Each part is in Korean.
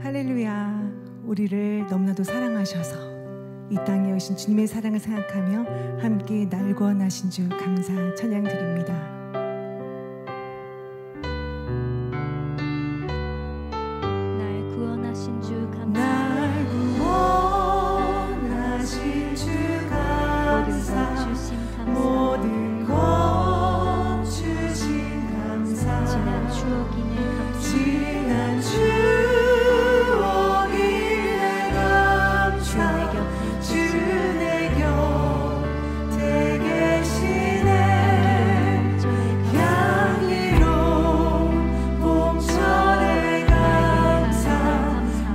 할렐루야. 우리를 너무나도 사랑하셔서 이 땅에 오신 주님의 사랑을 생각하며 함께 날 구원하신 주 감사 찬양 드립니다. 날 구원하신 주 감사. 날 구원하신 주 감사. 모든 것 주신 감사. 지난 추억이네 감사. 지난 추억이네 감사. 주의 곁에 계시네. 향기로운 봄철의 감사.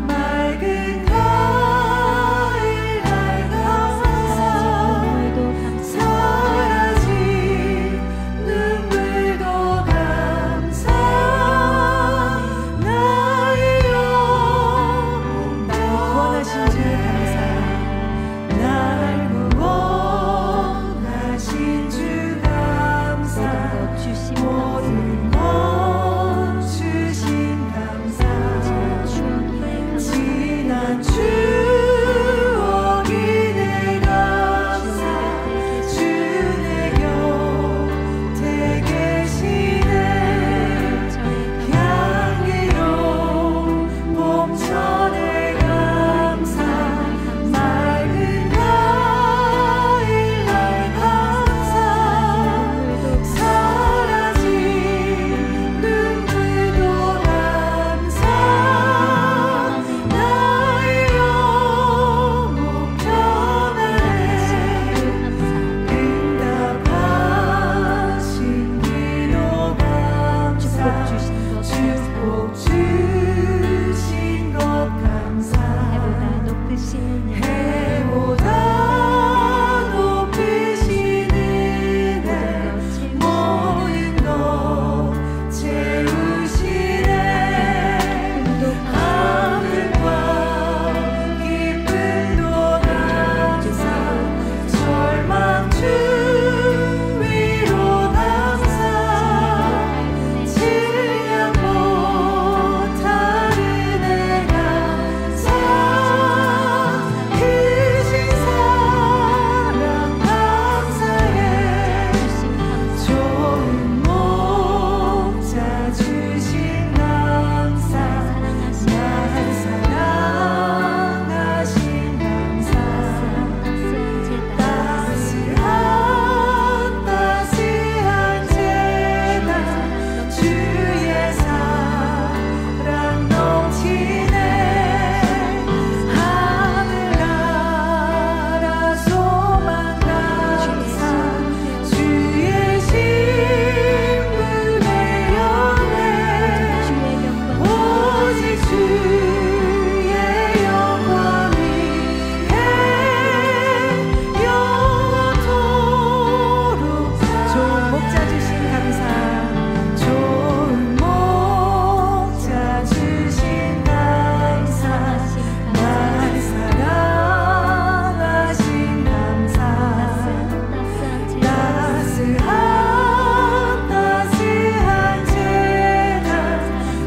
맑은 가을 날 감사. 사라진 눈물도 감사. 나의 영혼 날 구원하신 주 감사. 날 구원하신 주 감사. 모든 것 주신 감사. 지난 추억이네 감사. 주의 곁에 계시네. 향기로운 봄철의 감사. 맑은 가을 날 감사. 사라진 눈물도 감사. 나의 영혼 편안해. 응답하신 기도 감사. 축복 주신 것 감사. 해보다 높으신 은혜. 모든 것 채우시네. 아픔과 기쁨도 감사. 절망 중 위로 감사. 질량 못할 은혜 감사. 크신 사랑 감사해. 좋은 목자 주신 감사. 날 사랑하신 감사. 따스한 재단. 주의 사랑 넘치네. 하늘나라 소망 감사. 주의 신분의 연애. 오직 주의 영광 위에 영원토록. 좋은 목자 주신 감사. 좋은 목자 주신 감사. 날 사랑하신 감사. 따스한 재단.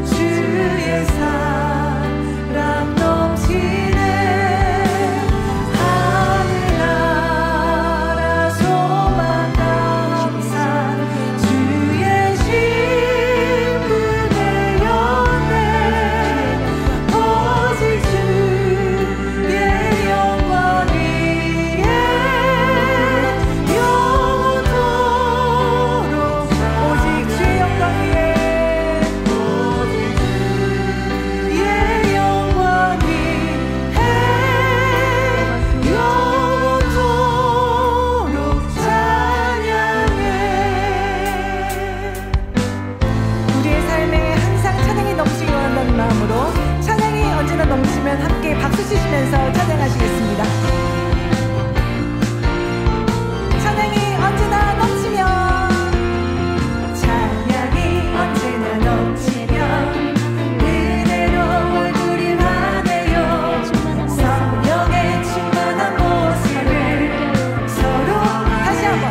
주의 사랑 넘치네. 하늘나라 소망 감사. 주의 신분의 연애. 오직 주의 영광 위에 영원토록. 오직 주의 영광 위에. 주의 영광 위에 영원토록 찬양해. 우리의 삶에 항상 찬양이 넘치기 원한다는 마음으로 찬양이 언제나 넘치면 함께 박수 치시면서 찬양하시겠습니다. 찬양이 언제나 넘치면. 찬양이 언제나 넘치면 은혜로 얼굴이 환해요. 성령의 충만한 모습을 서로 다시 한번.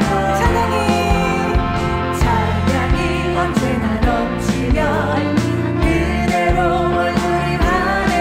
찬양이 언제나 넘치면 은혜로 얼굴이 환해요.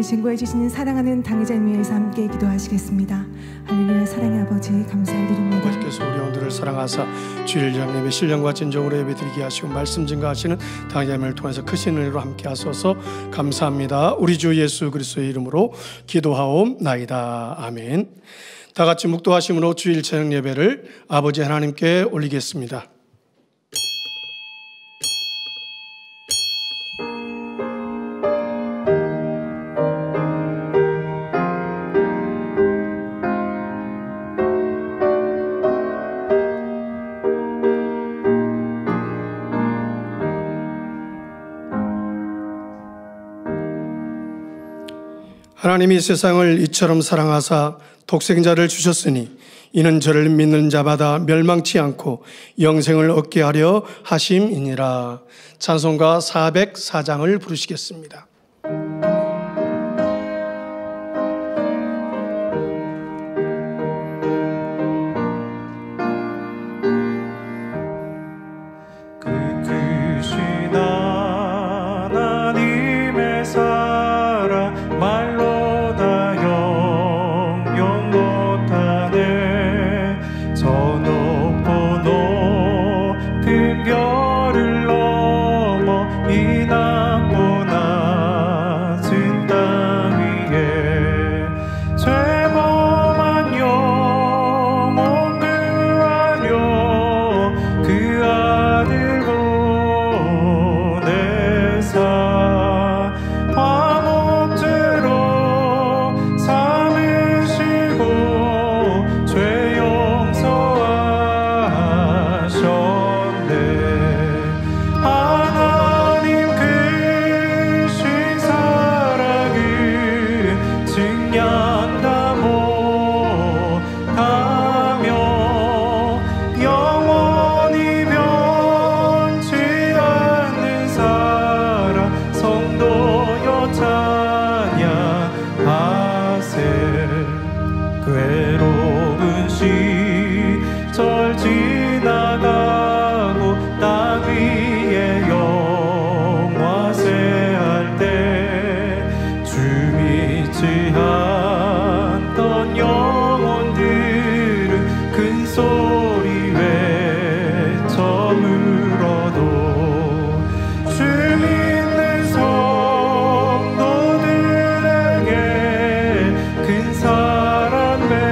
증거해 주시는 사랑하는 당회자님 위해서 함께 기도하시겠습니다. 할렐루야. 사랑의 아버지 감사드립니다. 아버지께서 우리 오늘을 사랑하사 주일 예배 신령과 진정으로 예배드리게 하시고 말씀 증거하시는 당회자님을 통해서 크신 은혜로 함께 하소서. 감사합니다. 우리 주 예수 그리스도의 이름으로 기도하옵나이다. 아멘. 다 같이 묵도하심으로 주일 저녁 예배를 아버지 하나님께 올리겠습니다. 하나님이 세상을 이처럼 사랑하사 독생자를 주셨으니 이는 저를 믿는 자마다 멸망치 않고 영생을 얻게 하려 하심이니라. 찬송가 404장을 부르시겠습니다. 사랑의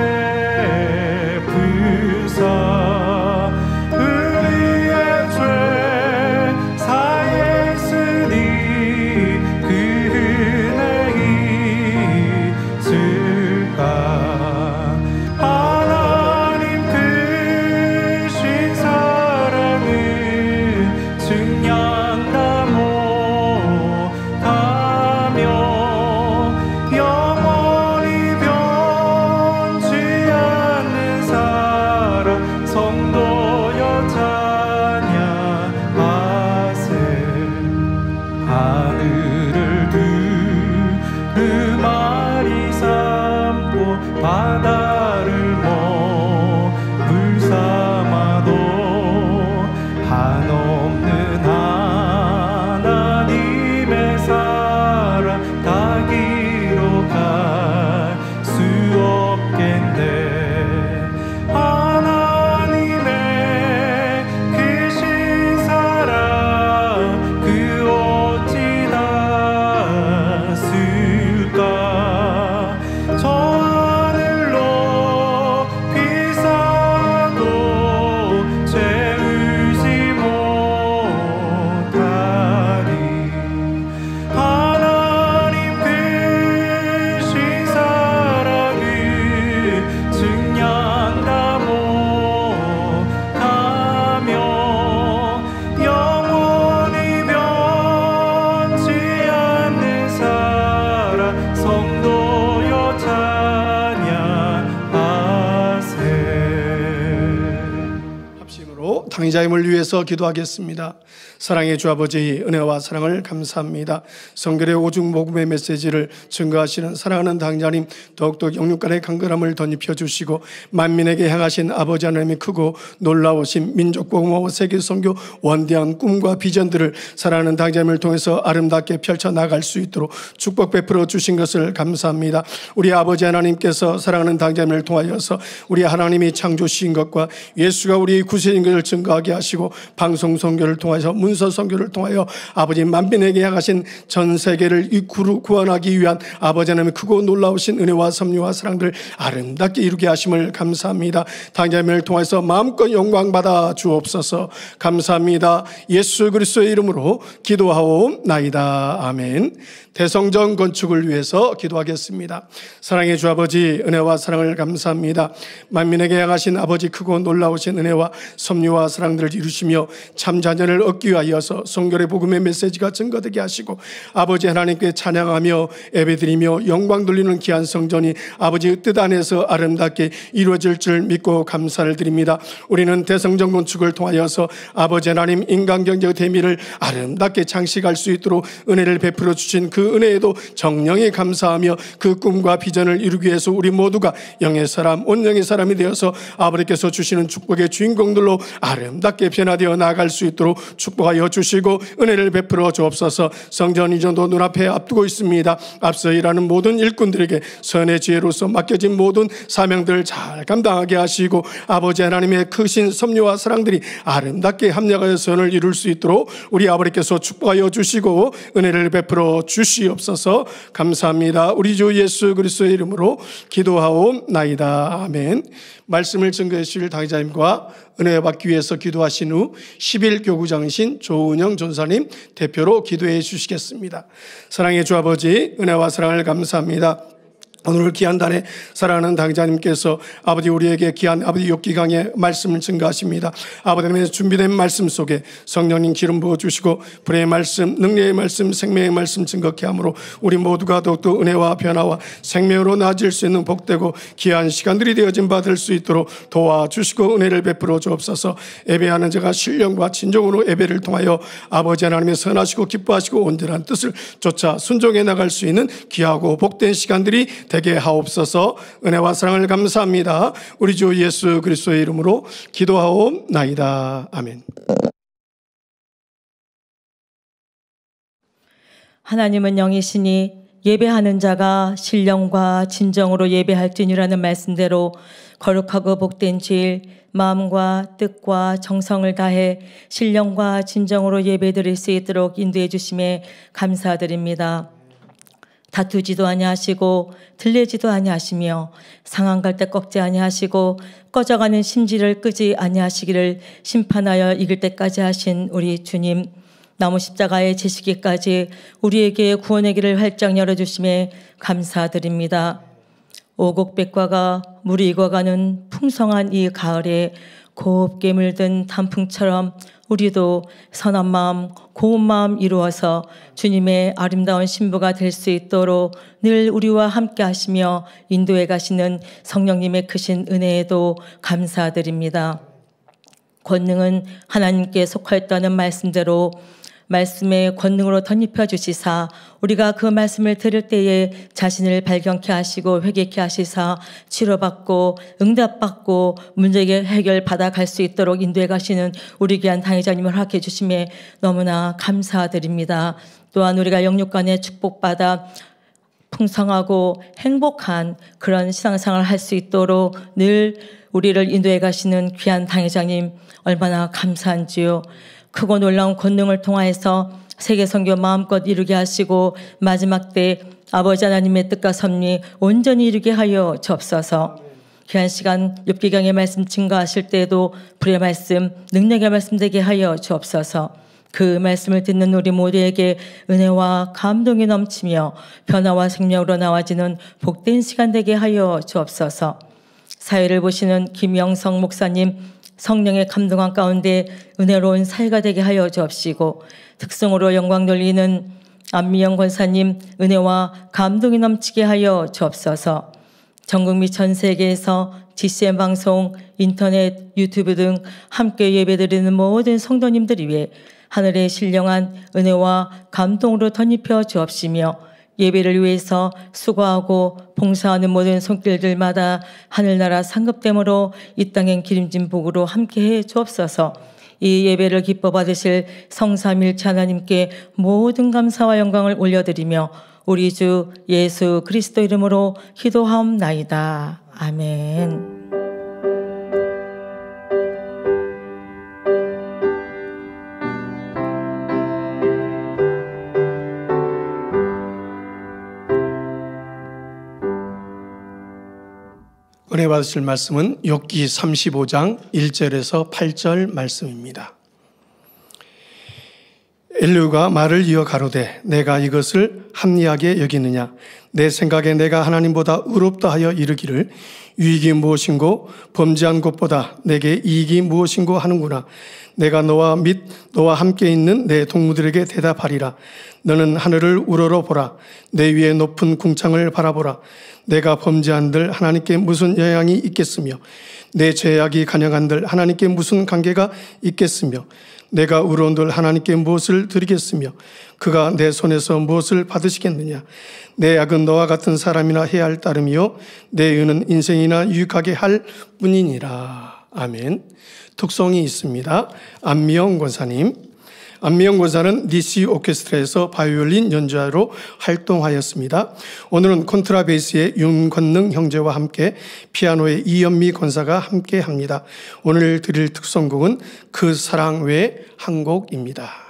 당자임을 위해서 기도하겠습니다. 사랑의 주 아버지, 은혜와 사랑을 감사합니다. 성결의 오죽 복음의 메시지를 증거하시는 사랑하는 당자님, 더욱더 영육간의 강건함을 덧입혀 주시고 만민에게 향하신 아버지 하나님의 크고 놀라우신 민족복음화 세계 선교 원대한 꿈과 비전들을 사랑하는 당자님을 통해서 아름답게 펼쳐나갈 수 있도록 축복 베풀어 주신 것을 감사합니다. 우리 아버지 하나님께서 사랑하는 당자님을 통하여서 우리 하나님이 창조시킨 것과 예수가 우리의 구세인 것을 증거하게 하시고 방송 선교를 통하여서 문서 선교를 통하여 아버지 만민에게 향하신 전 세계를 구원하기 위한 아버지 하나님의 크고 놀라우신 은혜와 섭리와 사랑들 아름답게 이루게 하심을 감사합니다. 당자님을 통해서 마음껏 영광받아 주옵소서. 감사합니다. 예수 그리스도의 이름으로 기도하옵나이다. 아멘. 대성전 건축을 위해서 기도하겠습니다. 사랑의 주 아버지, 은혜와 사랑을 감사합니다. 만민에게 향하신 아버지 크고 놀라우신 은혜와 섭리와 사랑들을 이루시며 참 자녀를 얻기 위하여서 성결의 복음의 메시지가 증거되게 하시고 아버지 하나님께 찬양하며 예배드리며 영광 돌리는 귀한 성전이 아버지의 뜻 안에서 아름답게 이루어질 줄 믿고 감사를 드립니다. 우리는 대성전 건축을 통하여서 아버지 하나님 인간 경제의 대미를 아름답게 장식할 수 있도록 은혜를 베풀어 주신 그 은혜에도 정령이 감사하며 그 꿈과 비전을 이루기 위해서 우리 모두가 영의 사람, 온영의 사람이 되어서 아버지께서 주시는 축복의 주인공들로 아름답게 변화되어 나아갈 수 있도록 축복하여 주시고 은혜를 베풀어 주옵소서. 성전 이전도 눈앞에 앞두고 있습니다. 앞서 일하는 모든 일꾼들에게 선의 지혜로서 맡겨진 모든 사명들을 잘 감당하게 하시고 아버지 하나님의 크신 섭리와 사랑들이 아름답게 합력하여 선을 이룰 수 있도록 우리 아버지께서 축복하여 주시고 은혜를 베풀어 주시옵소서. 감사합니다. 우리 주 예수 그리스도의 이름으로 기도하옵나이다. 아멘. 말씀을 증거해 주실 당자님과 은혜 받기 위해서 기도하신 후 11교구장이신 조은영 전사님 대표로 기도해 주시겠습니다. 사랑의 주 아버지, 은혜와 사랑을 감사합니다. 오늘 귀한 단에 사랑하는 당자님께서 아버지 우리에게 귀한 아버지 욥기강의 말씀을 증거하십니다. 아버지님의 준비된 말씀 속에 성령님 기름 부어주시고 불의 말씀, 능력의 말씀, 생명의 말씀 증거케 하므로 우리 모두가 더욱더 은혜와 변화와 생명으로 나아질 수 있는 복되고 귀한 시간들이 되어진 바 될 수 있도록 도와주시고 은혜를 베풀어 주옵소서. 예배하는 자가 신령과 진정으로 예배를 통하여 아버지 하나님의 선하시고 기뻐하시고 온전한 뜻을 쫓아 순종해 나갈 수 있는 귀하고 복된 시간들이 되게 하옵소서. 은혜와 사랑을 감사합니다. 우리 주 예수 그리스도의 이름으로 기도하옵나이다. 아멘. 하나님은 영이시니 예배하는 자가 신령과 진정으로 예배할지니라는 말씀대로 거룩하고 복된 주일 마음과 뜻과 정성을 다해 신령과 진정으로 예배드릴 수 있도록 인도해 주심에 감사드립니다. 다투지도 아니하시고 들리지도 아니하시며 상한 갈 때 꺾지 아니하시고 꺼져가는 심지를 끄지 아니하시기를 심판하여 이길 때까지 하신 우리 주님, 나무 십자가에 지시기까지 우리에게 구원의 길을 활짝 열어주심에 감사드립니다. 오곡백과가 물이 익어가는 풍성한 이 가을에 곱게 물든 단풍처럼 우리도 선한 마음, 고운 마음 이루어서 주님의 아름다운 신부가 될 수 있도록 늘 우리와 함께 하시며 인도해 가시는 성령님의 크신 은혜에도 감사드립니다. 권능은 하나님께 속하였다는 말씀대로 말씀의 권능으로 덧입혀 주시사 우리가 그 말씀을 들을 때에 자신을 발견케 하시고 회개케 하시사 치료받고 응답받고 문제 해결받아 갈 수 있도록 인도해 가시는 우리 귀한 당회자님을 허락해 주심에 너무나 감사드립니다. 또한 우리가 영육간에 축복받아 풍성하고 행복한 그런 신앙생활을 할 수 있도록 늘 우리를 인도해 가시는 귀한 당회장님 얼마나 감사한지요. 크고 놀라운 권능을 통하여서 세계 선교 마음껏 이루게 하시고 마지막 때 아버지 하나님의 뜻과 섭리 온전히 이루게 하여 주옵소서. 귀한 시간 욥기강의 말씀 증거하실 때에도 불의 말씀, 능력의 말씀 되게 하여 주옵소서. 그 말씀을 듣는 우리 모두에게 은혜와 감동이 넘치며 변화와 생명으로 나와지는 복된 시간 되게 하여 주옵소서. 사회를 보시는 김영성 목사님 성령의 감동한 가운데 은혜로운 사회가 되게 하여 주옵시고 특성으로 영광 돌리는 안미영 권사님 은혜와 감동이 넘치게 하여 주옵소서. 전국 및 전 세계에서 GCN 방송, 인터넷, 유튜브 등 함께 예배드리는 모든 성도님들 위해 하늘의 신령한 은혜와 감동으로 덧입혀 주옵시며 예배를 위해서 수고하고 봉사하는 모든 손길들마다 하늘나라 상급됨으로 이 땅엔 기름진 복으로 함께해 주옵소서. 이 예배를 기뻐 받으실 성삼일체 하나님께 모든 감사와 영광을 올려드리며 우리 주 예수 그리스도 이름으로 기도하옵나이다. 아멘. 은혜 받으실 말씀은 욥기 35장 1절에서 8절 말씀입니다. 엘리후가 말을 이어 가로되 내가 이것을 합리하게 여기느냐 내 생각에 내가 하나님보다 의롭다 하여 이르기를 유익이 무엇인고 범죄한 것보다 내게 이익이 무엇인고 하는구나. 내가 너와 및 너와 함께 있는 내 동무들에게 대답하리라. 너는 하늘을 우러러 보라. 내 위에 높은 궁창을 바라보라. 내가 범죄한들 하나님께 무슨 영향이 있겠으며 내 죄악이 간영한들 하나님께 무슨 관계가 있겠으며 내가 의로운들 하나님께 무엇을 드리겠으며 그가 내 손에서 무엇을 받으시겠느냐. 내 악은 너와 같은 사람이나 해야 할 따름이요 내 의는 인생이나 유익하게 할 뿐이니라. 아멘. 특성이 있습니다. 안미영 권사님. 안미영 권사는 DC 오케스트라에서 바이올린 연주자로 활동하였습니다. 오늘은 콘트라베이스의 윤권능 형제와 함께 피아노의 이연미 권사가 함께 합니다. 오늘 드릴 특성곡은 그 사랑 외에 한 곡입니다.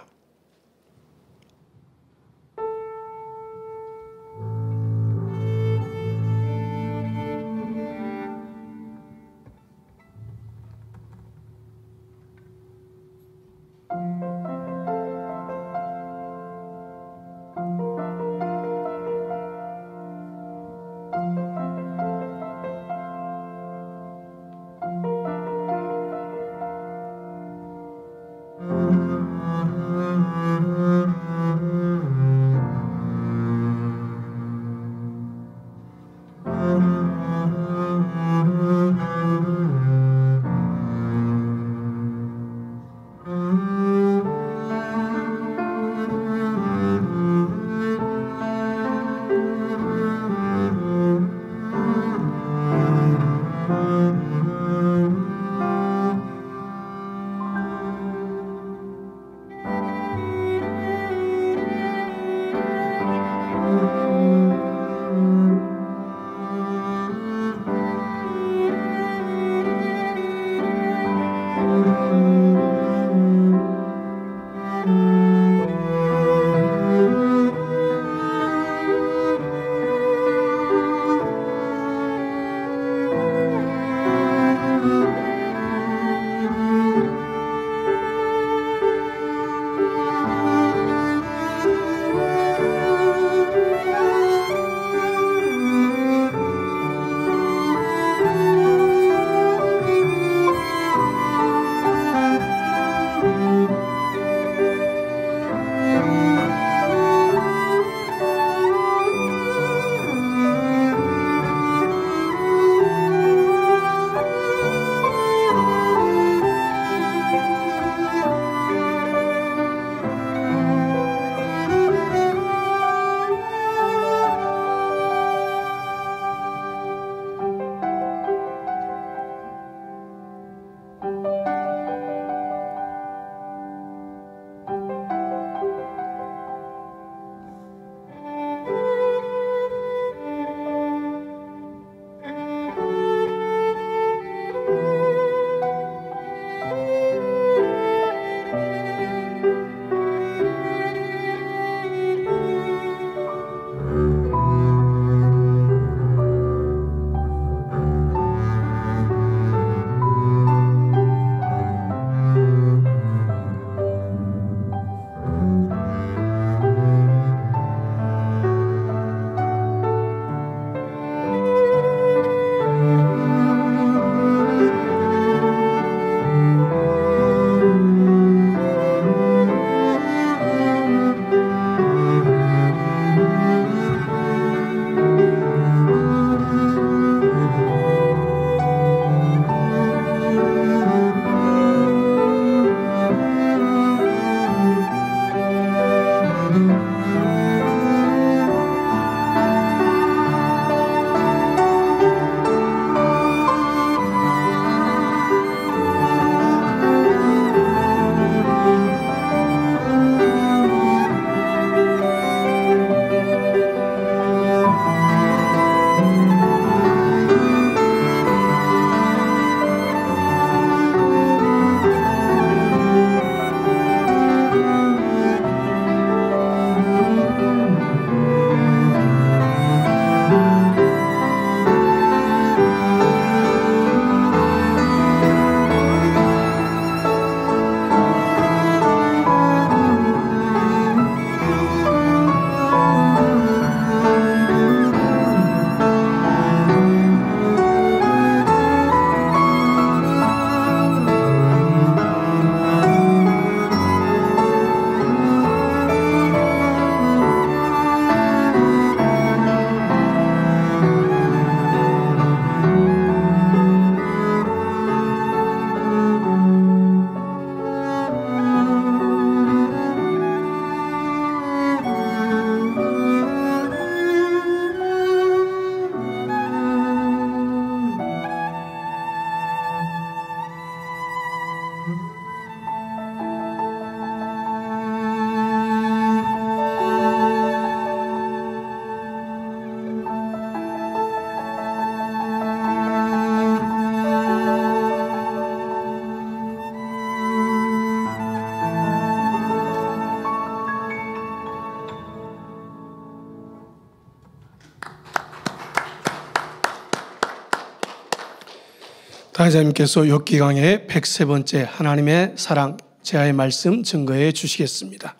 당회자님께서 욥기 강의 103번째 하나님의 사랑 제아의 말씀 증거해 주시겠습니다.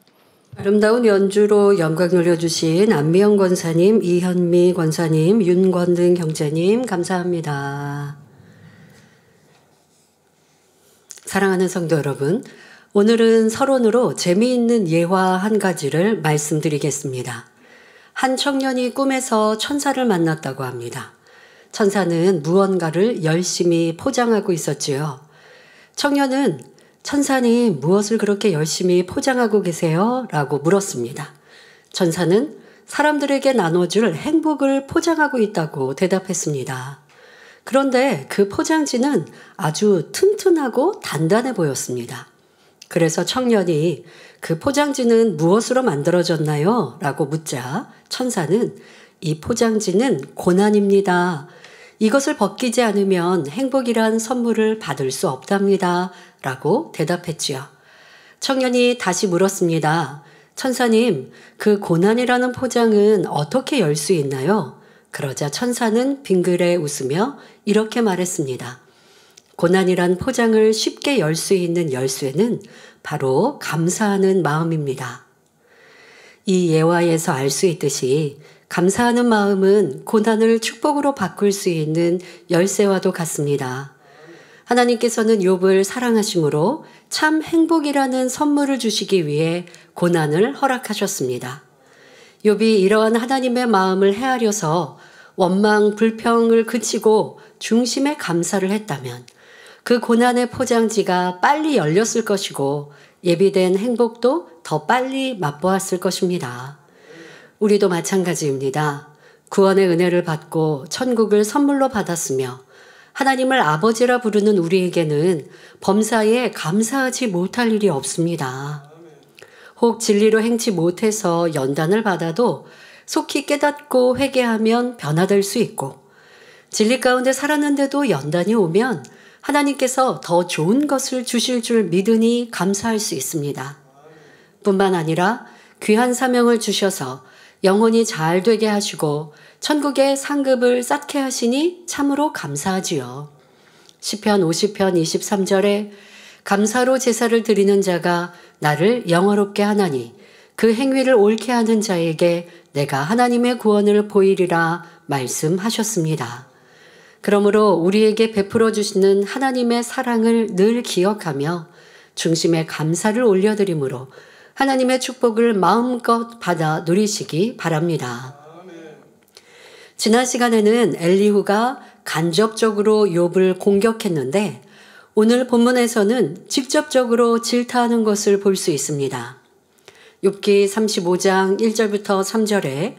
아름다운 연주로 영광 돌려주신 안미영 권사님, 이현미 권사님, 윤권등 형제님 감사합니다. 사랑하는 성도 여러분, 오늘은 서론으로 재미있는 예화 한 가지를 말씀드리겠습니다. 한 청년이 꿈에서 천사를 만났다고 합니다. 천사는 무언가를 열심히 포장하고 있었지요. 청년은 천사님, 무엇을 그렇게 열심히 포장하고 계세요? 라고 물었습니다. 천사는 사람들에게 나눠줄 행복을 포장하고 있다고 대답했습니다. 그런데 그 포장지는 아주 튼튼하고 단단해 보였습니다. 그래서 청년이 그 포장지는 무엇으로 만들어졌나요? 라고 묻자 천사는 이 포장지는 고난입니다. 이것을 벗기지 않으면 행복이란 선물을 받을 수 없답니다. 라고 대답했지요. 청년이 다시 물었습니다. 천사님, 그 고난이라는 포장은 어떻게 열 수 있나요? 그러자 천사는 빙그레 웃으며 이렇게 말했습니다. 고난이란 포장을 쉽게 열 수 있는 열쇠는 바로 감사하는 마음입니다. 이 예화에서 알 수 있듯이 감사하는 마음은 고난을 축복으로 바꿀 수 있는 열쇠와도 같습니다. 하나님께서는 욥을 사랑하심으로 참 행복이라는 선물을 주시기 위해 고난을 허락하셨습니다. 욥이 이러한 하나님의 마음을 헤아려서 원망, 불평을 그치고 중심에 감사를 했다면 그 고난의 포장지가 빨리 열렸을 것이고 예비된 행복도 더 빨리 맛보았을 것입니다. 우리도 마찬가지입니다. 구원의 은혜를 받고 천국을 선물로 받았으며 하나님을 아버지라 부르는 우리에게는 범사에 감사하지 못할 일이 없습니다. 혹 진리로 행치 못해서 연단을 받아도 속히 깨닫고 회개하면 변화될 수 있고 진리 가운데 살았는데도 연단이 오면 하나님께서 더 좋은 것을 주실 줄 믿으니 감사할 수 있습니다. 뿐만 아니라 귀한 사명을 주셔서 영혼이 잘 되게 하시고 천국의 상급을 쌓게 하시니 참으로 감사하지요. 시편 50편 23절에 감사로 제사를 드리는 자가 나를 영화롭게 하나니 그 행위를 옳게 하는 자에게 내가 하나님의 구원을 보이리라 말씀하셨습니다. 그러므로 우리에게 베풀어 주시는 하나님의 사랑을 늘 기억하며 중심에 감사를 올려드림으로 하나님의 축복을 마음껏 받아 누리시기 바랍니다. 지난 시간에는 엘리후가 간접적으로 욥을 공격했는데 오늘 본문에서는 직접적으로 질타하는 것을 볼 수 있습니다. 욥기 35장 1절부터 3절에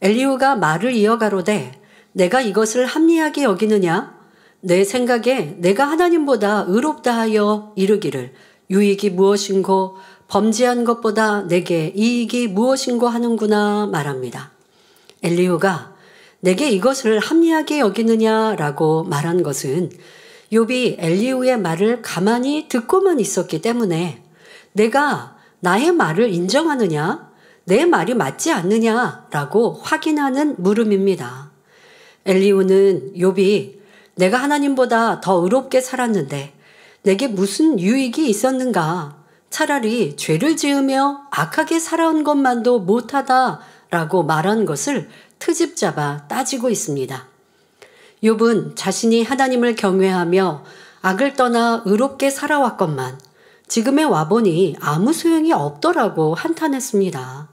엘리후가 말을 이어가로되 내가 이것을 합리하게 여기느냐? 내 생각에 내가 하나님보다 의롭다 하여 이르기를 유익이 무엇인고 범죄한 것보다 내게 이익이 무엇인고 하는구나 말합니다. 엘리후가 내게 이것을 합리하게 여기느냐라고 말한 것은 욥이 엘리후의 말을 가만히 듣고만 있었기 때문에 내가 나의 말을 인정하느냐, 내 말이 맞지 않느냐라고 확인하는 물음입니다. 엘리후는 욥이 내가 하나님보다 더 의롭게 살았는데 내게 무슨 유익이 있었는가? 차라리 죄를 지으며 악하게 살아온 것만도 못하다라고 말한 것을 트집 잡아 따지고 있습니다. 욥은 자신이 하나님을 경외하며 악을 떠나 의롭게 살아왔건만 지금에 와보니 아무 소용이 없더라고 한탄했습니다.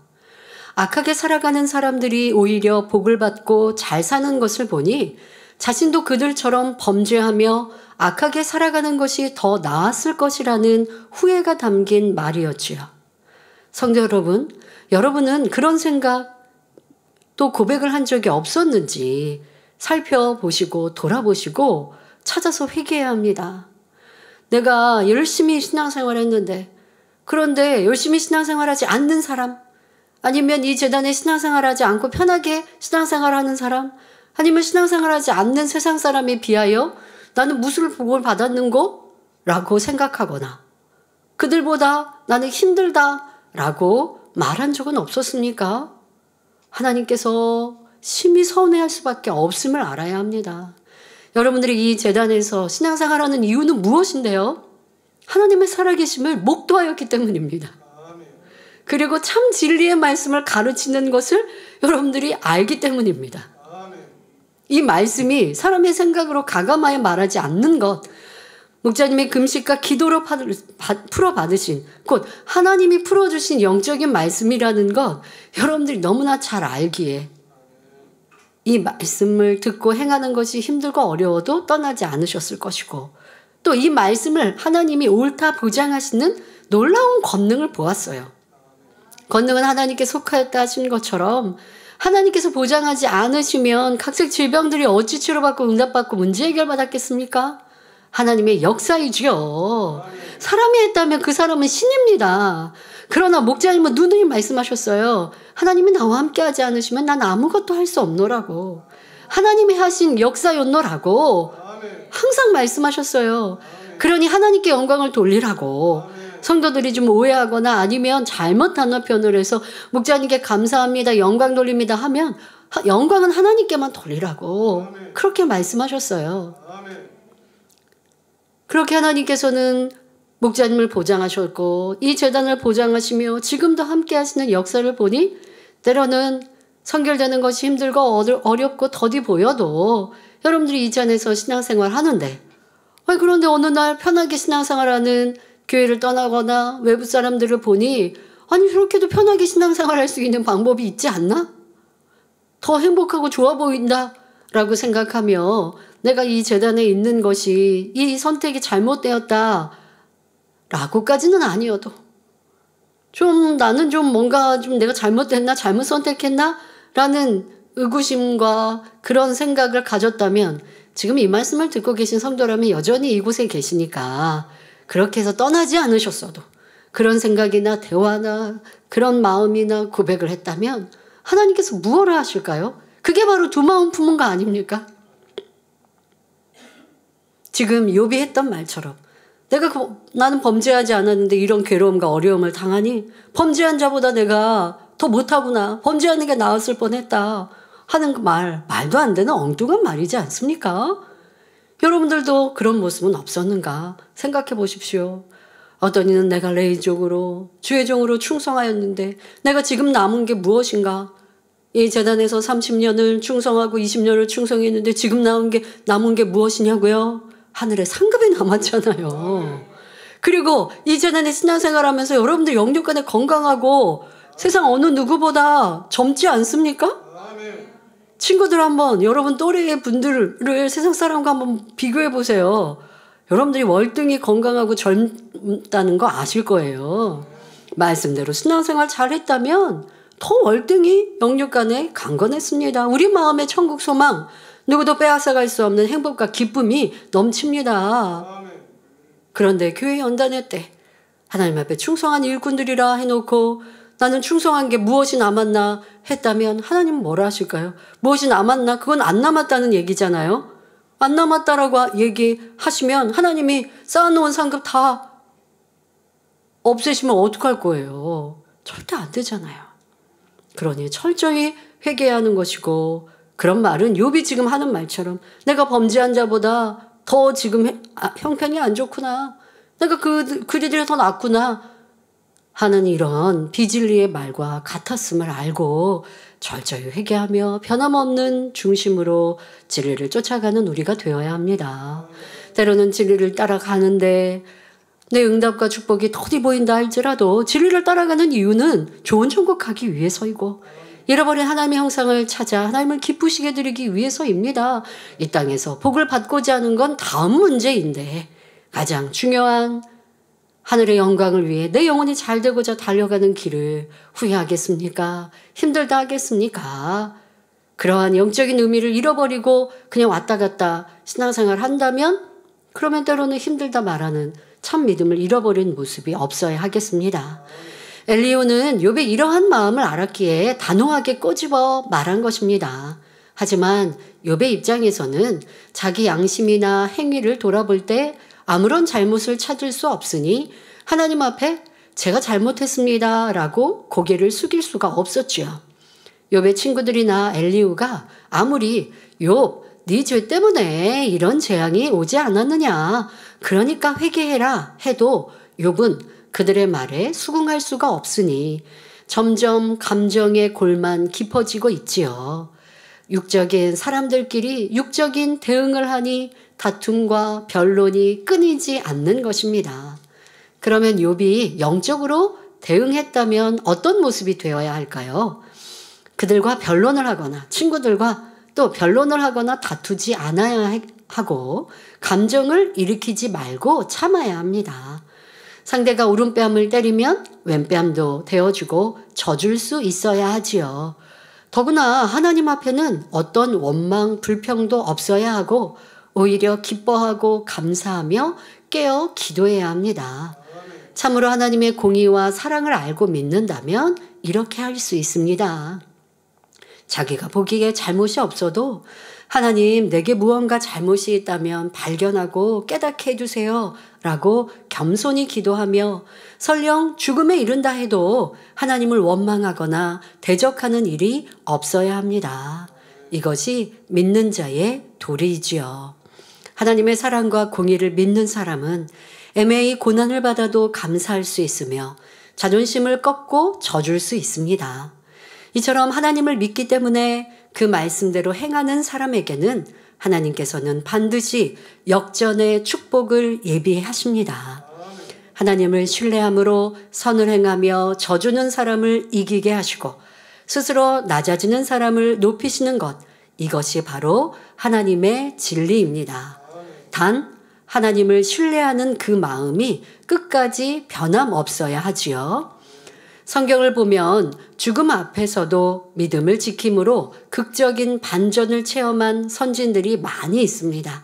악하게 살아가는 사람들이 오히려 복을 받고 잘 사는 것을 보니 자신도 그들처럼 범죄하며 악하게 살아가는 것이 더 나았을 것이라는 후회가 담긴 말이었지요. 성도 여러분, 여러분은 그런 생각 또 고백을 한 적이 없었는지 살펴보시고 돌아보시고 찾아서 회개해야 합니다. 내가 열심히 신앙생활 했는데 그런데 열심히 신앙생활하지 않는 사람 아니면 이 재단에 신앙생활하지 않고 편하게 신앙생활하는 사람 아니면 신앙생활하지 않는 세상 사람에 비하여 나는 무슨 복을 받았는고? 라고 생각하거나 그들보다 나는 힘들다 라고 말한 적은 없었습니까? 하나님께서 심히 서운해할 수밖에 없음을 알아야 합니다. 여러분들이 이 제단에서 신앙생활하는 이유는 무엇인데요? 하나님의 살아계심을 목도하였기 때문입니다. 그리고 참 진리의 말씀을 가르치는 것을 여러분들이 알기 때문입니다. 이 말씀이 사람의 생각으로 가감하여 말하지 않는 것, 목자님의 금식과 기도로 풀어받으신, 곧 하나님이 풀어주신 영적인 말씀이라는 것, 여러분들이 너무나 잘 알기에 이 말씀을 듣고 행하는 것이 힘들고 어려워도 떠나지 않으셨을 것이고, 또 이 말씀을 하나님이 옳다 보장하시는 놀라운 권능을 보았어요. 권능은 하나님께 속하였다 하신 것처럼 하나님께서 보장하지 않으시면 각색 질병들이 어찌 치료받고 응답받고 문제 해결받았겠습니까? 하나님의 역사이지요. 사람이 했다면 그 사람은 신입니다. 그러나 목자님은 누누이 말씀하셨어요. 하나님이 나와 함께 하지 않으시면 난 아무것도 할 수 없노라고. 하나님이 하신 역사였노라고 항상 말씀하셨어요. 그러니 하나님께 영광을 돌리라고. 성도들이 좀 오해하거나 아니면 잘못 단어 표현을 해서 목자님께 감사합니다, 영광 돌립니다 하면 영광은 하나님께만 돌리라고 그렇게 말씀하셨어요. 그렇게 하나님께서는 목자님을 보장하셨고 이 제단을 보장하시며 지금도 함께 하시는 역사를 보니 때로는 선결되는 것이 힘들고 어렵고 더디 보여도 여러분들이 이 잔에서 신앙생활 하는데, 그런데 어느 날 편하게 신앙생활하는 교회를 떠나거나 외부 사람들을 보니 아니 저렇게도 편하게 신앙생활할 수 있는 방법이 있지 않나? 더 행복하고 좋아 보인다 라고 생각하며 내가 이 제단에 있는 것이 이 선택이 잘못되었다 라고까지는 아니어도 좀 나는 좀 뭔가 좀 내가 잘못됐나 잘못 선택했나 라는 의구심과 그런 생각을 가졌다면 지금 이 말씀을 듣고 계신 성도라면 여전히 이곳에 계시니까 그렇게 해서 떠나지 않으셨어도 그런 생각이나 대화나 그런 마음이나 고백을 했다면 하나님께서 무엇을 하실까요? 그게 바로 두 마음 품은 거 아닙니까? 지금 욥이 했던 말처럼 나는 범죄하지 않았는데 이런 괴로움과 어려움을 당하니 범죄한 자보다 내가 더 못하구나. 범죄하는 게 나았을 뻔했다 하는 그 말도 안 되는 엉뚱한 말이지 않습니까? 여러분들도 그런 모습은 없었는가 생각해 보십시오. 어떤 이는 내가 레위 종으로 주의 종으로 충성하였는데 내가 지금 남은 게 무엇인가? 이 제단에서 30년을 충성하고 20년을 충성했는데 지금 남은 게 무엇이냐고요? 하늘에 상급이 남았잖아요. 그리고 이 제단에 신앙생활하면서 여러분들 영육간에 건강하고 세상 어느 누구보다 젊지 않습니까? 친구들 한번 여러분 또래의 분들을 세상 사람과 한번 비교해 보세요. 여러분들이 월등히 건강하고 젊다는 거 아실 거예요. 말씀대로 신앙생활 잘했다면 더 월등히 영육간에 강건했습니다. 우리 마음의 천국 소망, 누구도 빼앗아갈 수 없는 행복과 기쁨이 넘칩니다. 그런데 교회 연단회 때 하나님 앞에 충성한 일꾼들이라 해놓고 나는 충성한 게 무엇이 남았나 했다면 하나님은 뭐라 하실까요? 무엇이 남았나? 그건 안 남았다는 얘기잖아요. 안 남았다라고 얘기하시면 하나님이 쌓아놓은 상급 다 없애시면 어떡할 거예요? 절대 안 되잖아요. 그러니 철저히 회개해야 하는 것이고, 그런 말은 욥이 지금 하는 말처럼 내가 범죄한 자보다 더 지금 형편이 안 좋구나, 내가 그들이 더 낫구나 하는 이런 비진리의 말과 같았음을 알고 철저히 회개하며 변함없는 중심으로 진리를 쫓아가는 우리가 되어야 합니다. 때로는 진리를 따라가는데 내 응답과 축복이 더디 보인다 할지라도 진리를 따라가는 이유는 좋은 천국 가기 위해서이고 잃어버린 하나님의 형상을 찾아 하나님을 기쁘시게 드리기 위해서입니다. 이 땅에서 복을 받고자 하는 건 다음 문제인데 가장 중요한 하늘의 영광을 위해 내 영혼이 잘 되고자 달려가는 길을 후회하겠습니까? 힘들다 하겠습니까? 그러한 영적인 의미를 잃어버리고 그냥 왔다 갔다 신앙생활 한다면 그러면 때로는 힘들다 말하는 참 믿음을 잃어버린 모습이 없어야 하겠습니다. 엘리후는 욥의 이러한 마음을 알았기에 단호하게 꼬집어 말한 것입니다. 하지만 욥의 입장에서는 자기 양심이나 행위를 돌아볼 때 아무런 잘못을 찾을 수 없으니 하나님 앞에 제가 잘못했습니다 라고 고개를 숙일 수가 없었지요. 욥의 친구들이나 엘리후가 아무리 욥 네 죄 때문에 이런 재앙이 오지 않았느냐. 그러니까 회개해라 해도 욥은 그들의 말에 수긍할 수가 없으니 점점 감정의 골만 깊어지고 있지요. 육적인 사람들끼리 육적인 대응을 하니 다툼과 변론이 끊이지 않는 것입니다. 그러면 욥이 영적으로 대응했다면 어떤 모습이 되어야 할까요? 그들과 변론을 하거나 친구들과 또 변론을 하거나 다투지 않아야 하고 감정을 일으키지 말고 참아야 합니다. 상대가 오른뺨을 때리면 왼뺨도 대어주고 져줄 수 있어야 하지요. 더구나 하나님 앞에는 어떤 원망, 불평도 없어야 하고 오히려 기뻐하고 감사하며 깨어 기도해야 합니다. 참으로 하나님의 공의와 사랑을 알고 믿는다면 이렇게 할 수 있습니다. 자기가 보기에 잘못이 없어도 하나님 내게 무언가 잘못이 있다면 발견하고 깨닫게 해주세요 라고 겸손히 기도하며 설령 죽음에 이른다 해도 하나님을 원망하거나 대적하는 일이 없어야 합니다. 이것이 믿는 자의 도리이지요. 하나님의 사랑과 공의를 믿는 사람은 애매히 고난을 받아도 감사할 수 있으며 자존심을 꺾고 져줄 수 있습니다. 이처럼 하나님을 믿기 때문에 그 말씀대로 행하는 사람에게는 하나님께서는 반드시 역전의 축복을 예비하십니다. 하나님을 신뢰함으로 선을 행하며 져주는 사람을 이기게 하시고 스스로 낮아지는 사람을 높이시는 것, 이것이 바로 하나님의 진리입니다. 단 하나님을 신뢰하는 그 마음이 끝까지 변함없어야 하지요. 성경을 보면 죽음 앞에서도 믿음을 지킴으로 극적인 반전을 체험한 선진들이 많이 있습니다.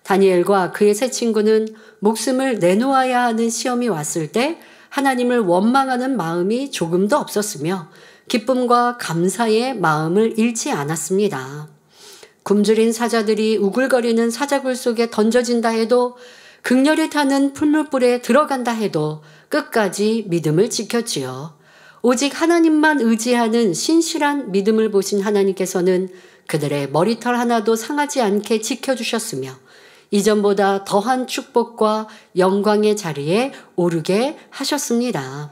다니엘과 그의 세 친구는 목숨을 내놓아야 하는 시험이 왔을 때 하나님을 원망하는 마음이 조금도 없었으며 기쁨과 감사의 마음을 잃지 않았습니다. 굶주린 사자들이 우글거리는 사자굴 속에 던져진다 해도 극렬히 타는 풀물불에 들어간다 해도 끝까지 믿음을 지켰지요. 오직 하나님만 의지하는 신실한 믿음을 보신 하나님께서는 그들의 머리털 하나도 상하지 않게 지켜주셨으며 이전보다 더한 축복과 영광의 자리에 오르게 하셨습니다.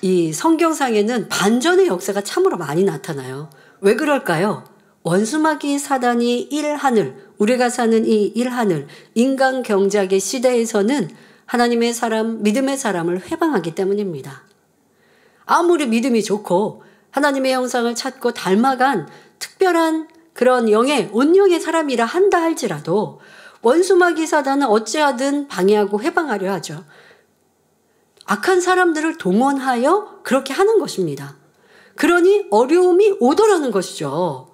이 성경상에는 반전의 역사가 참으로 많이 나타나요. 왜 그럴까요? 원수마귀 사단이 일하늘, 우리가 사는 이 일하늘, 인간 경작의 시대에서는 하나님의 사람, 믿음의 사람을 회방하기 때문입니다. 아무리 믿음이 좋고 하나님의 형상을 찾고 닮아간 특별한 그런 영의 온영의 사람이라 한다 할지라도 원수마귀 사단은 어찌하든 방해하고 회방하려 하죠. 악한 사람들을 동원하여 그렇게 하는 것입니다. 그러니 어려움이 오더라는 것이죠.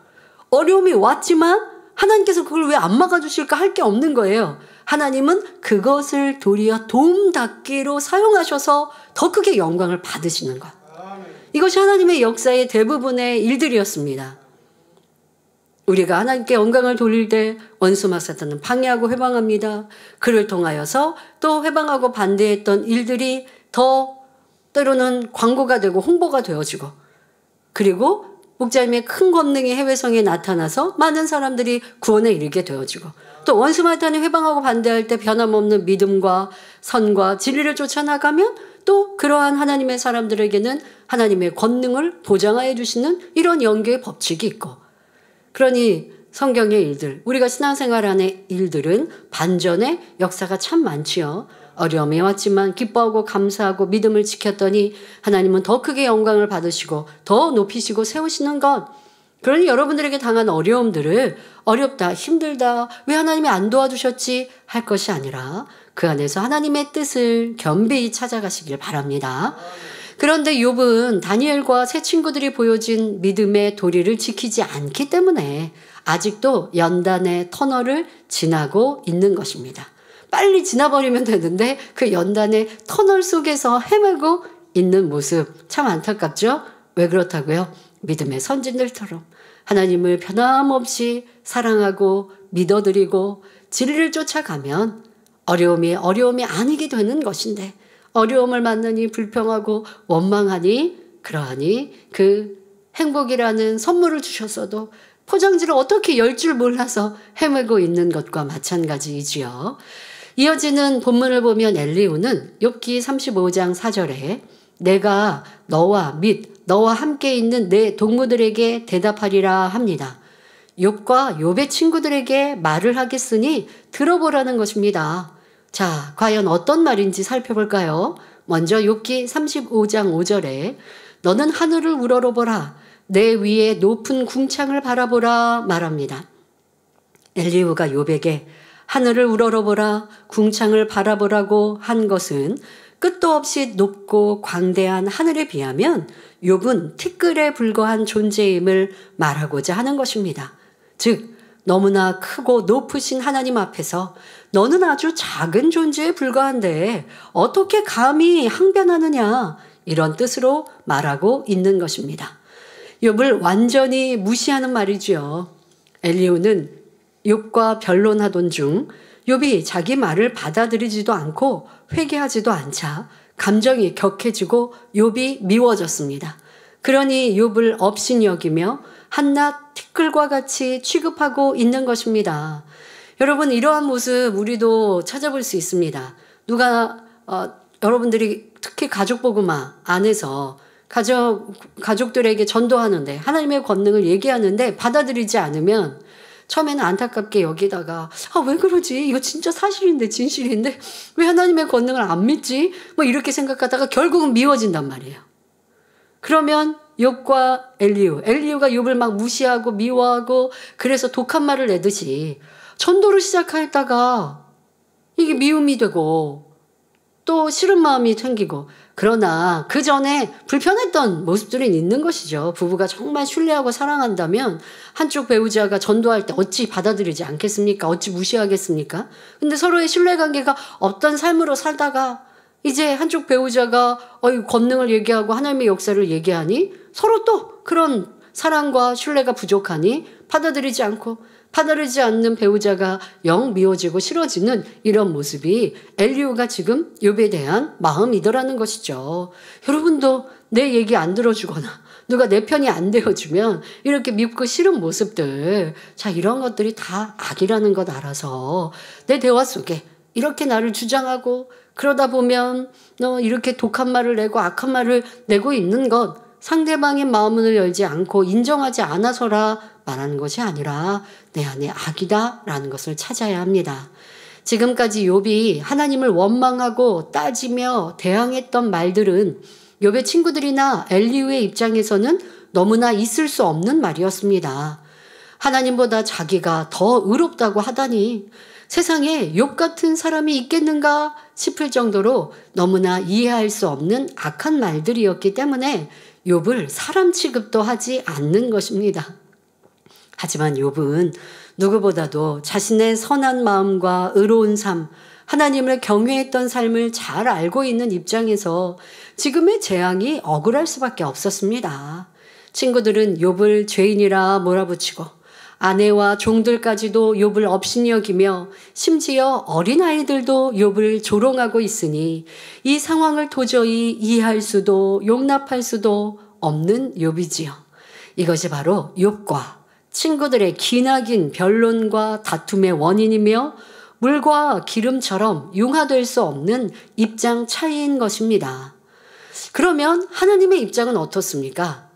어려움이 왔지만 하나님께서 그걸 왜 안 막아주실까 할 게 없는 거예요. 하나님은 그것을 도리어 도움닫기로 사용하셔서 더 크게 영광을 받으시는 것. 이것이 하나님의 역사의 대부분의 일들이었습니다. 우리가 하나님께 영광을 돌릴 때 원수마귀 사단은 방해하고 회방합니다. 그를 통하여서 또 회방하고 반대했던 일들이 더 때로는 광고가 되고 홍보가 되어지고 그리고 목자님의 큰 권능이 해외성에 나타나서 많은 사람들이 구원에 이르게 되어지고 또 원수마귀 사단이 회방하고 반대할 때 변함없는 믿음과 선과 진리를 쫓아나가면 또 그러한 하나님의 사람들에게는 하나님의 권능을 보장하여 주시는 이런 영계의 법칙이 있고 그러니 성경의 일들, 우리가 신앙생활 안의 일들은 반전의 역사가 참 많지요. 어려움이 왔지만 기뻐하고 감사하고 믿음을 지켰더니 하나님은 더 크게 영광을 받으시고 더 높이시고 세우시는 것. 그러니 여러분들에게 당한 어려움들을 어렵다, 힘들다, 왜 하나님이 안 도와주셨지 할 것이 아니라 그 안에서 하나님의 뜻을 겸비히 찾아가시길 바랍니다. 그런데 욥은 다니엘과 세 친구들이 보여진 믿음의 도리를 지키지 않기 때문에 아직도 연단의 터널을 지나고 있는 것입니다. 빨리 지나버리면 되는데 그 연단의 터널 속에서 헤매고 있는 모습 참 안타깝죠? 왜 그렇다고요? 믿음의 선진들처럼 하나님을 변함없이 사랑하고 믿어드리고 진리를 쫓아가면 어려움이 아니게 되는 것인데 어려움을 만나니 불평하고 원망하니 그러하니 그 행복이라는 선물을 주셨어도 포장지를 어떻게 열 줄 몰라서 헤매고 있는 것과 마찬가지이지요. 이어지는 본문을 보면 엘리후는 욥기 35장 4절에 내가 너와 및 너와 함께 있는 내 동무들에게 대답하리라 합니다. 욥과 욥의 친구들에게 말을 하겠으니 들어보라는 것입니다. 자, 과연 어떤 말인지 살펴볼까요? 먼저 욥기 35장 5절에 너는 하늘을 우러러보라 내 위에 높은 궁창을 바라보라 말합니다. 엘리후가 욥에게 하늘을 우러러보라 궁창을 바라보라고 한 것은 끝도 없이 높고 광대한 하늘에 비하면 욥은 티끌에 불과한 존재임을 말하고자 하는 것입니다. 즉 너무나 크고 높으신 하나님 앞에서 너는 아주 작은 존재에 불과한데 어떻게 감히 항변하느냐 이런 뜻으로 말하고 있는 것입니다. 욥을 완전히 무시하는 말이지요. 엘리후는 욥과 변론하던 중 욥이 자기 말을 받아들이지도 않고 회개하지도 않자 감정이 격해지고 욥이 미워졌습니다. 그러니 욥을 업신 여기며 한낱 티끌과 같이 취급하고 있는 것입니다. 여러분 이러한 모습 우리도 찾아볼 수 있습니다. 누가 여러분들이 특히 가족복음화 안에서 가족들에게 전도하는데 하나님의 권능을 얘기하는데 받아들이지 않으면 처음에는 안타깝게 여기다가 왜 그러지? 이거 진짜 사실인데 진실인데 왜 하나님의 권능을 안 믿지? 뭐 이렇게 생각하다가 결국은 미워진단 말이에요. 그러면 욥과 엘리후가 욥을 막 무시하고 미워하고 그래서 독한 말을 내듯이 전도를 시작했다가 이게 미움이 되고 또 싫은 마음이 생기고 그러나 그 전에 불편했던 모습들은 있는 것이죠. 부부가 정말 신뢰하고 사랑한다면 한쪽 배우자가 전도할 때 어찌 받아들이지 않겠습니까? 어찌 무시하겠습니까? 근데 서로의 신뢰관계가 없던 삶으로 살다가 이제 한쪽 배우자가 권능을 얘기하고 하나님의 역사를 얘기하니 서로 또 그런 사랑과 신뢰가 부족하니 받아들이지 않는 배우자가 영 미워지고 싫어지는 이런 모습이 엘리후가 지금 욥에 대한 마음이더라는 것이죠. 여러분도 내 얘기 안 들어주거나 누가 내 편이 안 되어주면 이렇게 밉고 싫은 모습들, 자 이런 것들이 다 악이라는 것 알아서 내 대화 속에 이렇게 나를 주장하고 그러다 보면 너 이렇게 독한 말을 내고 악한 말을 내고 있는 것 상대방의 마음을 열지 않고 인정하지 않아서라 말하는 것이 아니라 내 안에 악이다라는 것을 찾아야 합니다. 지금까지 욥이 하나님을 원망하고 따지며 대항했던 말들은 욥의 친구들이나 엘리후의 입장에서는 너무나 있을 수 없는 말이었습니다. 하나님보다 자기가 더 의롭다고 하다니 세상에 욥 같은 사람이 있겠는가 싶을 정도로 너무나 이해할 수 없는 악한 말들이었기 때문에 욥을 사람 취급도 하지 않는 것입니다. 하지만 욥은 누구보다도 자신의 선한 마음과 의로운 삶, 하나님을 경외했던 삶을 잘 알고 있는 입장에서 지금의 재앙이 억울할 수밖에 없었습니다. 친구들은 욥을 죄인이라 몰아붙이고 아내와 종들까지도 욥을 업신이 여기며 심지어 어린아이들도 욥을 조롱하고 있으니 이 상황을 도저히 이해할 수도 용납할 수도 없는 욥이지요. 이것이 바로 욥과 친구들의 기나긴 변론과 다툼의 원인이며 물과 기름처럼 융화될 수 없는 입장 차이인 것입니다. 그러면 하나님의 입장은 어떻습니까?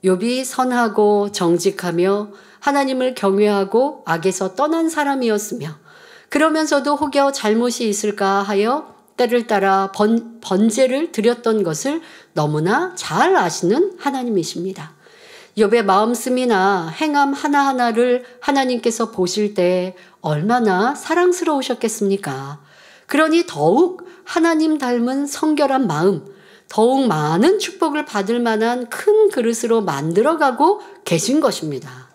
욥이 선하고 정직하며 하나님을 경외하고 악에서 떠난 사람이었으며 그러면서도 혹여 잘못이 있을까 하여 때를 따라 번제를 드렸던 것을 너무나 잘 아시는 하나님이십니다. 욥의 마음씀이나 행함 하나하나를 하나님께서 보실 때 얼마나 사랑스러우셨겠습니까? 그러니 더욱 하나님 닮은 성결한 마음, 더욱 많은 축복을 받을 만한 큰 그릇으로 만들어가고 계신 것입니다.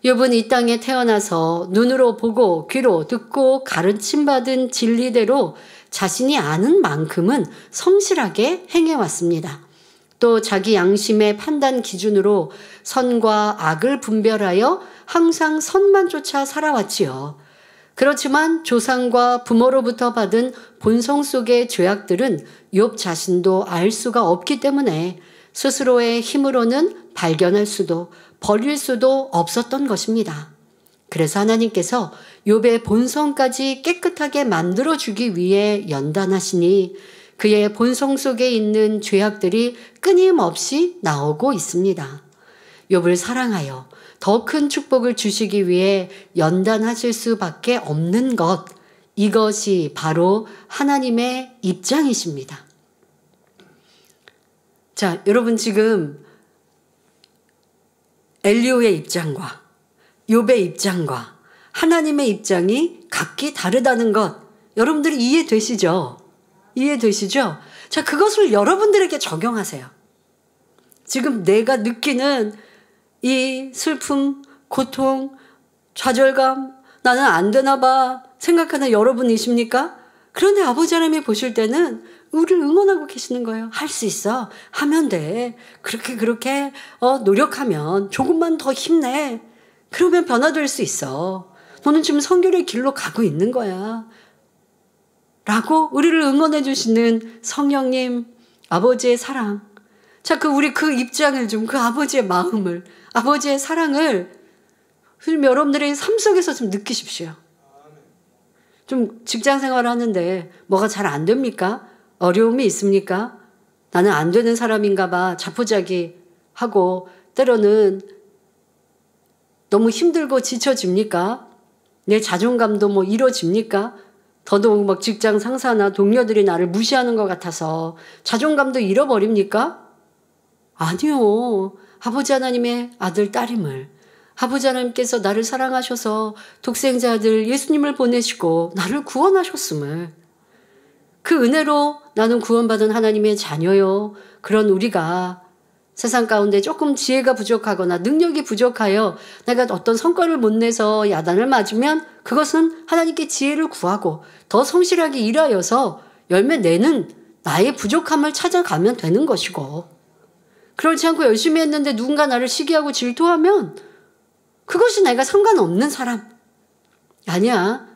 욥은 이 땅에 태어나서 눈으로 보고 귀로 듣고 가르침받은 진리대로 자신이 아는 만큼은 성실하게 행해왔습니다. 또 자기 양심의 판단 기준으로 선과 악을 분별하여 항상 선만 쫓아 살아왔지요. 그렇지만 조상과 부모로부터 받은 본성 속의 죄악들은 욥 자신도 알 수가 없기 때문에 스스로의 힘으로는 발견할 수도 버릴 수도 없었던 것입니다. 그래서 하나님께서 욥의 본성까지 깨끗하게 만들어주기 위해 연단하시니 그의 본성 속에 있는 죄악들이 끊임없이 나오고 있습니다. 욥을 사랑하여 더 큰 축복을 주시기 위해 연단하실 수밖에 없는 것, 이것이 바로 하나님의 입장이십니다. 자, 여러분 지금 엘리후의 입장과 욥의 입장과 하나님의 입장이 각기 다르다는 것, 여러분들이 이해되시죠? 이해되시죠? 자, 그것을 여러분들에게 적용하세요. 지금 내가 느끼는 이 슬픔, 고통, 좌절감, 나는 안 되나 봐 생각하는 여러분이십니까? 그런데 아버지 하나님이 보실 때는 우리를 응원하고 계시는 거예요. 할 수 있어. 하면 돼. 그렇게 노력하면 조금만 더 힘내. 그러면 변화될 수 있어. 너는 지금 성결의 길로 가고 있는 거야. 라고 우리를 응원해 주시는 성령님, 아버지의 사랑. 자, 우리 그 입장을 좀, 그 아버지의 마음을, 아버지의 사랑을 여러분들의 삶 속에서 좀 느끼십시오. 좀 직장 생활을 하는데 뭐가 잘 안 됩니까? 어려움이 있습니까? 나는 안 되는 사람인가 봐 자포자기하고 때로는 너무 힘들고 지쳐집니까? 내 자존감도 이뤄집니까? 더더욱 막 직장 상사나 동료들이 나를 무시하는 것 같아서 자존감도 잃어버립니까? 아니요. 아버지 하나님의 아들, 딸임을, 아버지 하나님께서 나를 사랑하셔서 독생자 아들 예수님을 보내시고 나를 구원하셨음을, 그 은혜로 나는 구원받은 하나님의 자녀요. 그런 우리가 세상 가운데 조금 지혜가 부족하거나 능력이 부족하여 내가 어떤 성과를 못 내서 야단을 맞으면 그것은 하나님께 지혜를 구하고 더 성실하게 일하여서 열매 내는 나의 부족함을 찾아가면 되는 것이고, 그렇지 않고 열심히 했는데 누군가 나를 시기하고 질투하면 그것이 내가 상관없는 사람. 아니야.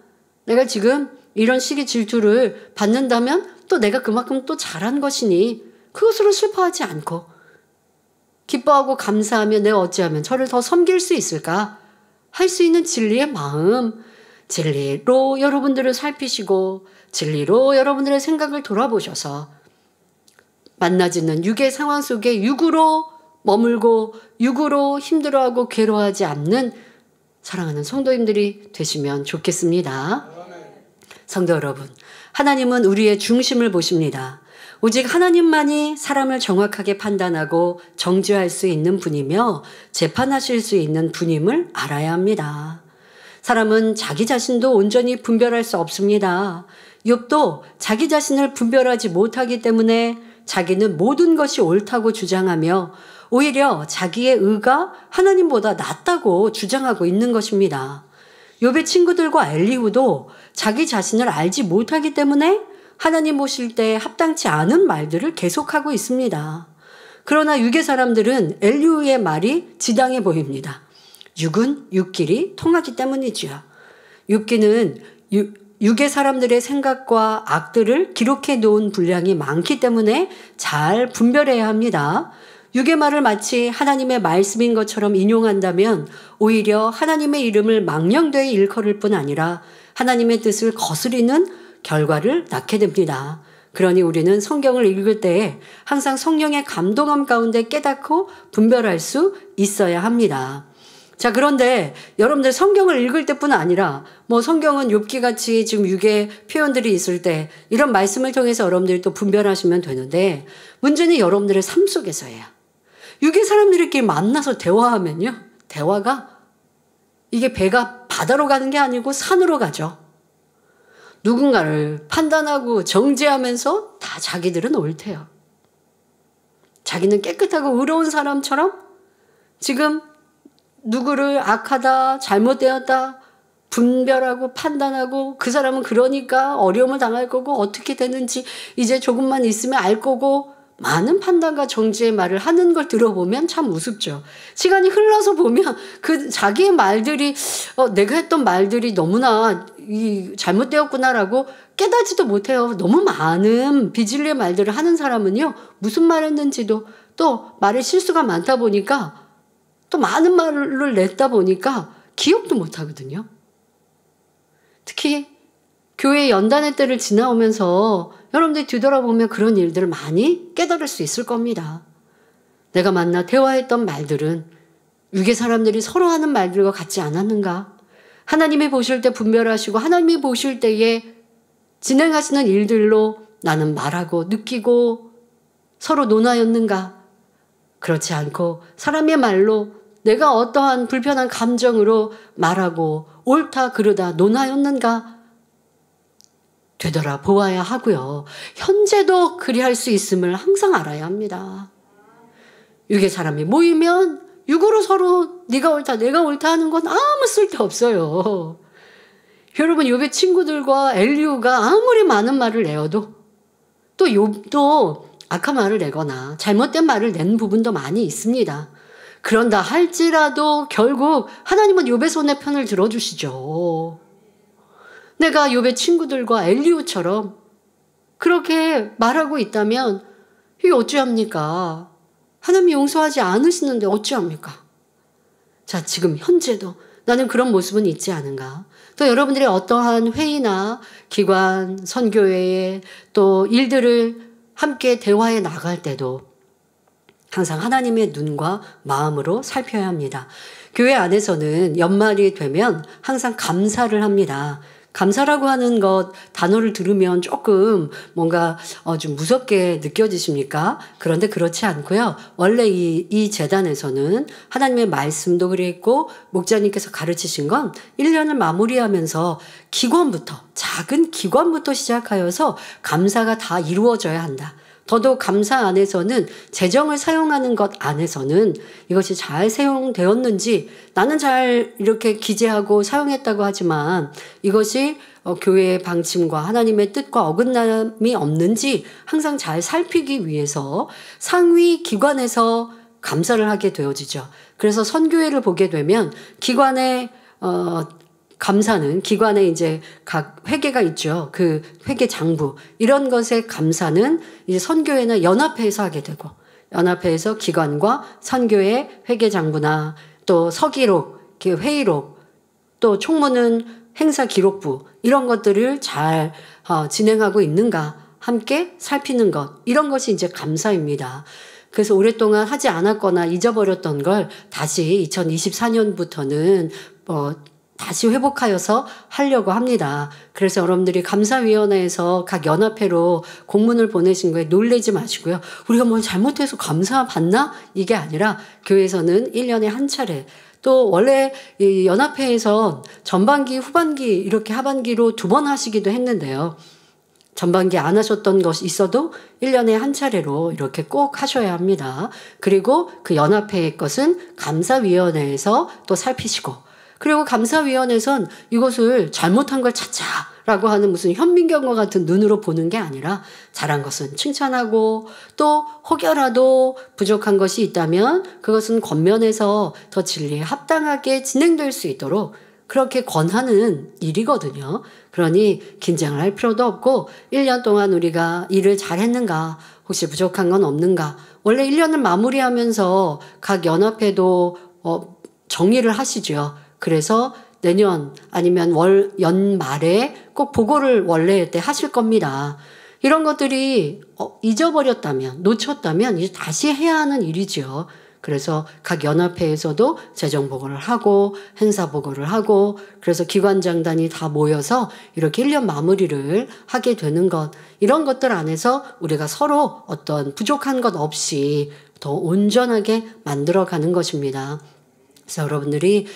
내가 지금 이런 시기 질투를 받는다면 또 내가 그만큼 또 잘한 것이니 그것으로 슬퍼하지 않고 기뻐하고 감사하며 내가 어찌하면 저를 더 섬길 수 있을까? 할 수 있는 진리의 마음, 진리로 여러분들을 살피시고 진리로 여러분들의 생각을 돌아보셔서 만나지는 육의 상황 속에 육으로 머물고 육으로 힘들어하고 괴로워하지 않는 사랑하는 성도님들이 되시면 좋겠습니다. 성도 여러분, 하나님은 우리의 중심을 보십니다. 오직 하나님만이 사람을 정확하게 판단하고 정죄할 수 있는 분이며 재판하실 수 있는 분임을 알아야 합니다. 사람은 자기 자신도 온전히 분별할 수 없습니다. 욥도 자기 자신을 분별하지 못하기 때문에 자기는 모든 것이 옳다고 주장하며 오히려 자기의 의가 하나님보다 낫다고 주장하고 있는 것입니다. 욥의 친구들과 엘리후도 자기 자신을 알지 못하기 때문에 하나님 보실 때 합당치 않은 말들을 계속하고 있습니다. 그러나 육의 사람들은 엘리후의 말이 지당해 보입니다. 육은 육끼리 통하기 때문이지요. 육기는 육의 사람들의 생각과 악들을 기록해 놓은 분량이 많기 때문에 잘 분별해야 합니다. 육의 말을 마치 하나님의 말씀인 것처럼 인용한다면 오히려 하나님의 이름을 망령되이 일컬을 뿐 아니라 하나님의 뜻을 거스리는 결과를 낳게 됩니다. 그러니 우리는 성경을 읽을 때 항상 성령의 감동함 가운데 깨닫고 분별할 수 있어야 합니다. 자, 그런데 여러분들 성경을 읽을 때뿐 아니라 성경은 욥기같이 지금 육의 표현들이 있을 때 이런 말씀을 통해서 여러분들이 또 분별하시면 되는데, 문제는 여러분들의 삶 속에서예요. 육의 사람들끼리 만나서 대화하면요, 대화가 이게 배가 바다로 가는 게 아니고 산으로 가죠. 누군가를 판단하고 정죄하면서 다 자기들은 옳대요. 자기는 깨끗하고 의로운 사람처럼 지금 누구를 악하다, 잘못되었다 분별하고 판단하고, 그 사람은 그러니까 어려움을 당할 거고 어떻게 되는지 이제 조금만 있으면 알 거고, 많은 판단과 정죄의 말을 하는 걸 들어보면 참 우습죠. 시간이 흘러서 보면 그 자기의 말들이 내가 했던 말들이 너무나 잘못되었구나라고 깨닫지도 못해요. 너무 많은 비진리의 말들을 하는 사람은요, 무슨 말 했는지도 또 말에 실수가 많다 보니까 또 많은 말을 냈다 보니까 기억도 못 하거든요. 특히 교회 연단의 때를 지나오면서 여러분들이 뒤돌아보면 그런 일들을 많이 깨달을 수 있을 겁니다. 내가 만나 대화했던 말들은 유괴 사람들이 서로 하는 말들과 같지 않았는가? 하나님이 보실 때 분별하시고 하나님이 보실 때에 진행하시는 일들로 나는 말하고 느끼고 서로 논하였는가? 그렇지 않고 사람의 말로 내가 어떠한 불편한 감정으로 말하고 옳다 그르다 논하였는가? 되돌아보아야 하고요. 현재도 그리할 수 있음을 항상 알아야 합니다. 유괴 사람이 모이면 육으로 서로 네가 옳다 내가 옳다 하는 건 아무 쓸데없어요. 여러분 욥의 친구들과 엘리후가 아무리 많은 말을 내어도 또 욥도 악한 말을 내거나 잘못된 말을 낸 부분도 많이 있습니다. 그런다 할지라도 결국 하나님은 욥의 손의 편을 들어주시죠. 내가 욥의 친구들과 엘리후처럼 그렇게 말하고 있다면 이게 어찌합니까? 하나님이 용서하지 않으시는데 어찌합니까? 자, 지금 현재도 나는 그런 모습은 있지 않은가? 또 여러분들이 어떠한 회의나 기관, 선교회에 또 일들을 함께 대화해 나갈 때도 항상 하나님의 눈과 마음으로 살펴야 합니다. 교회 안에서는 연말이 되면 항상 감사를 합니다. 감사라고 하는 것 단어를 들으면 조금 뭔가 좀 무섭게 느껴지십니까? 그런데 그렇지 않고요. 원래 이 재단에서는 하나님의 말씀도 그랬고 목자님께서 가르치신 건 1년을 마무리하면서 기관부터 작은 기관부터 시작하여서 감사가 다 이루어져야 한다. 더더욱 감사 안에서는 재정을 사용하는 것 안에서는 이것이 잘 사용되었는지 나는 잘 이렇게 기재하고 사용했다고 하지만 이것이 교회의 방침과 하나님의 뜻과 어긋남이 없는지 항상 잘 살피기 위해서 상위 기관에서 감사를 하게 되어지죠. 그래서 선교회를 보게 되면 기관의 감사는 기관에 이제 각 회계가 있죠. 그 회계 장부 이런 것의 감사는 이제 선교회나 연합회에서 하게 되고 연합회에서 기관과 선교회 회계 장부나 또 서기록, 회의록 또 총무는 행사 기록부 이런 것들을 잘 진행하고 있는가 함께 살피는 것 이런 것이 이제 감사입니다. 그래서 오랫동안 하지 않았거나 잊어버렸던 걸 다시 2024년부터는 다시 회복하여서 하려고 합니다. 그래서 여러분들이 감사위원회에서 각 연합회로 공문을 보내신 거에 놀라지 마시고요. 우리가 뭘 잘못해서 감사 받나? 이게 아니라 교회에서는 1년에 한 차례 또 원래 이 연합회에서 전반기, 후반기 이렇게 하반기로 2번 하시기도 했는데요. 전반기 안 하셨던 것이 있어도 1년에 한 차례로 이렇게 꼭 하셔야 합니다. 그리고 그 연합회의 것은 감사위원회에서 또 살피시고 그리고 감사위원회에선 이것을 잘못한 걸 찾자라고 하는 무슨 현민경과 같은 눈으로 보는 게 아니라 잘한 것은 칭찬하고 또 혹여라도 부족한 것이 있다면 그것은 권면해서 더 진리에 합당하게 진행될 수 있도록 그렇게 권하는 일이거든요. 그러니 긴장을 할 필요도 없고 1년 동안 우리가 일을 잘했는가 혹시 부족한 건 없는가 원래 1년을 마무리하면서 각 연합회도 정리를 하시죠. 그래서 내년 아니면 연말에 꼭 보고를 원래 때 하실 겁니다. 이런 것들이 잊어버렸다면 놓쳤다면 이제 다시 해야 하는 일이죠. 그래서 각 연합회에서도 재정 보고를 하고 행사 보고를 하고 그래서 기관장단이 다 모여서 이렇게 1년 마무리를 하게 되는 것 이런 것들 안에서 우리가 서로 어떤 부족한 것 없이 더 온전하게 만들어가는 것입니다. 그래서 여러분들이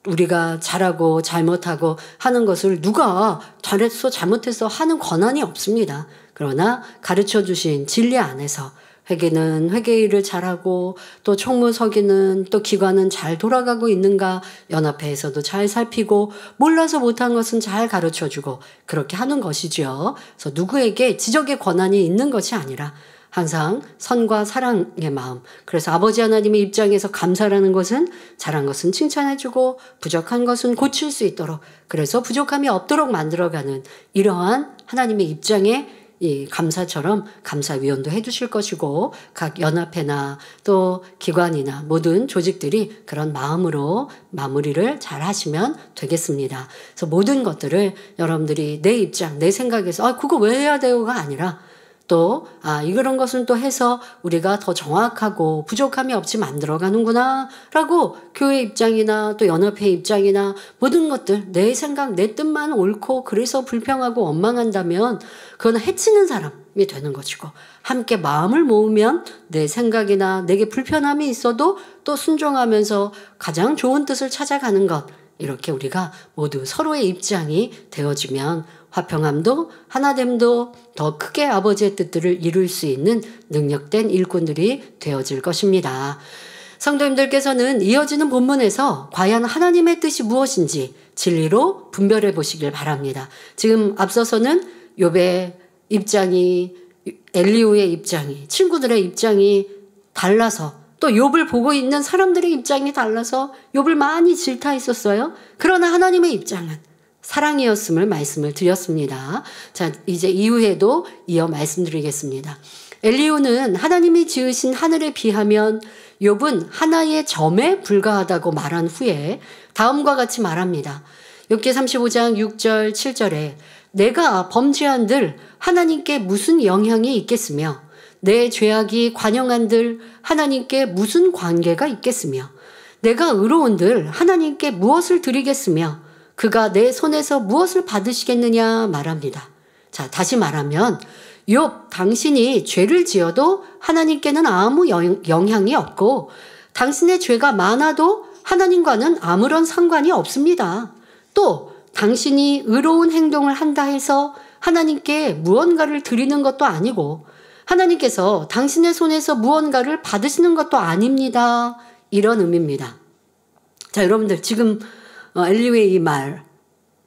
우리가 잘하고 잘못하고 하는 것을 누가 잘했어 잘못했어 하는 권한이 없습니다. 그러나 가르쳐 주신 진리 안에서 회계는 회계일을 잘하고 또 총무서기는 또 기관은 잘 돌아가고 있는가 연합회에서도 잘 살피고 몰라서 못한 것은 잘 가르쳐주고 그렇게 하는 것이죠. 그래서 누구에게 지적의 권한이 있는 것이 아니라 항상 선과 사랑의 마음. 그래서 아버지 하나님의 입장에서 감사라는 것은 잘한 것은 칭찬해주고 부족한 것은 고칠 수 있도록 그래서 부족함이 없도록 만들어가는 이러한 하나님의 입장에 이 감사처럼 감사위원도 해주실 것이고 각 연합회나 또 기관이나 모든 조직들이 그런 마음으로 마무리를 잘 하시면 되겠습니다. 그래서 모든 것들을 여러분들이 내 입장, 내 생각에서 그거 왜 해야 돼요가 아니라 또 이런 것은 또 해서 우리가 더 정확하고 부족함이 없이 만들어가는구나 라고 교회 입장이나 또 연합회 입장이나 모든 것들 내 생각 내 뜻만 옳고 그래서 불평하고 원망한다면 그건 해치는 사람이 되는 것이고 함께 마음을 모으면 내 생각이나 내게 불편함이 있어도 또 순종하면서 가장 좋은 뜻을 찾아가는 것 이렇게 우리가 모두 서로의 입장이 되어지면 화평함도 하나됨도 더 크게 아버지의 뜻들을 이룰 수 있는 능력된 일꾼들이 되어질 것입니다. 성도님들께서는 이어지는 본문에서 과연 하나님의 뜻이 무엇인지 진리로 분별해 보시길 바랍니다. 지금 앞서서는 욥의 입장이 엘리후의 입장이 친구들의 입장이 달라서 또 욥을 보고 있는 사람들의 입장이 달라서 욥을 많이 질타했었어요. 그러나 하나님의 입장은 사랑이었음을 말씀을 드렸습니다. 자, 이제 이후에도 이어 말씀드리겠습니다. 엘리후는 하나님이 지으신 하늘에 비하면 욥은 하나의 점에 불과하다고 말한 후에 다음과 같이 말합니다. 욥기 35장 6절 7절에 내가 범죄한들 하나님께 무슨 영향이 있겠으며 내 죄악이 관영한들 하나님께 무슨 관계가 있겠으며 내가 의로운들 하나님께 무엇을 드리겠으며 그가 내 손에서 무엇을 받으시겠느냐 말합니다. 자, 다시 말하면 욥 당신이 죄를 지어도 하나님께는 아무 영향이 없고 당신의 죄가 많아도 하나님과는 아무런 상관이 없습니다. 또 당신이 의로운 행동을 한다 해서 하나님께 무언가를 드리는 것도 아니고 하나님께서 당신의 손에서 무언가를 받으시는 것도 아닙니다. 이런 의미입니다. 자, 여러분들 지금 엘리후의 이 말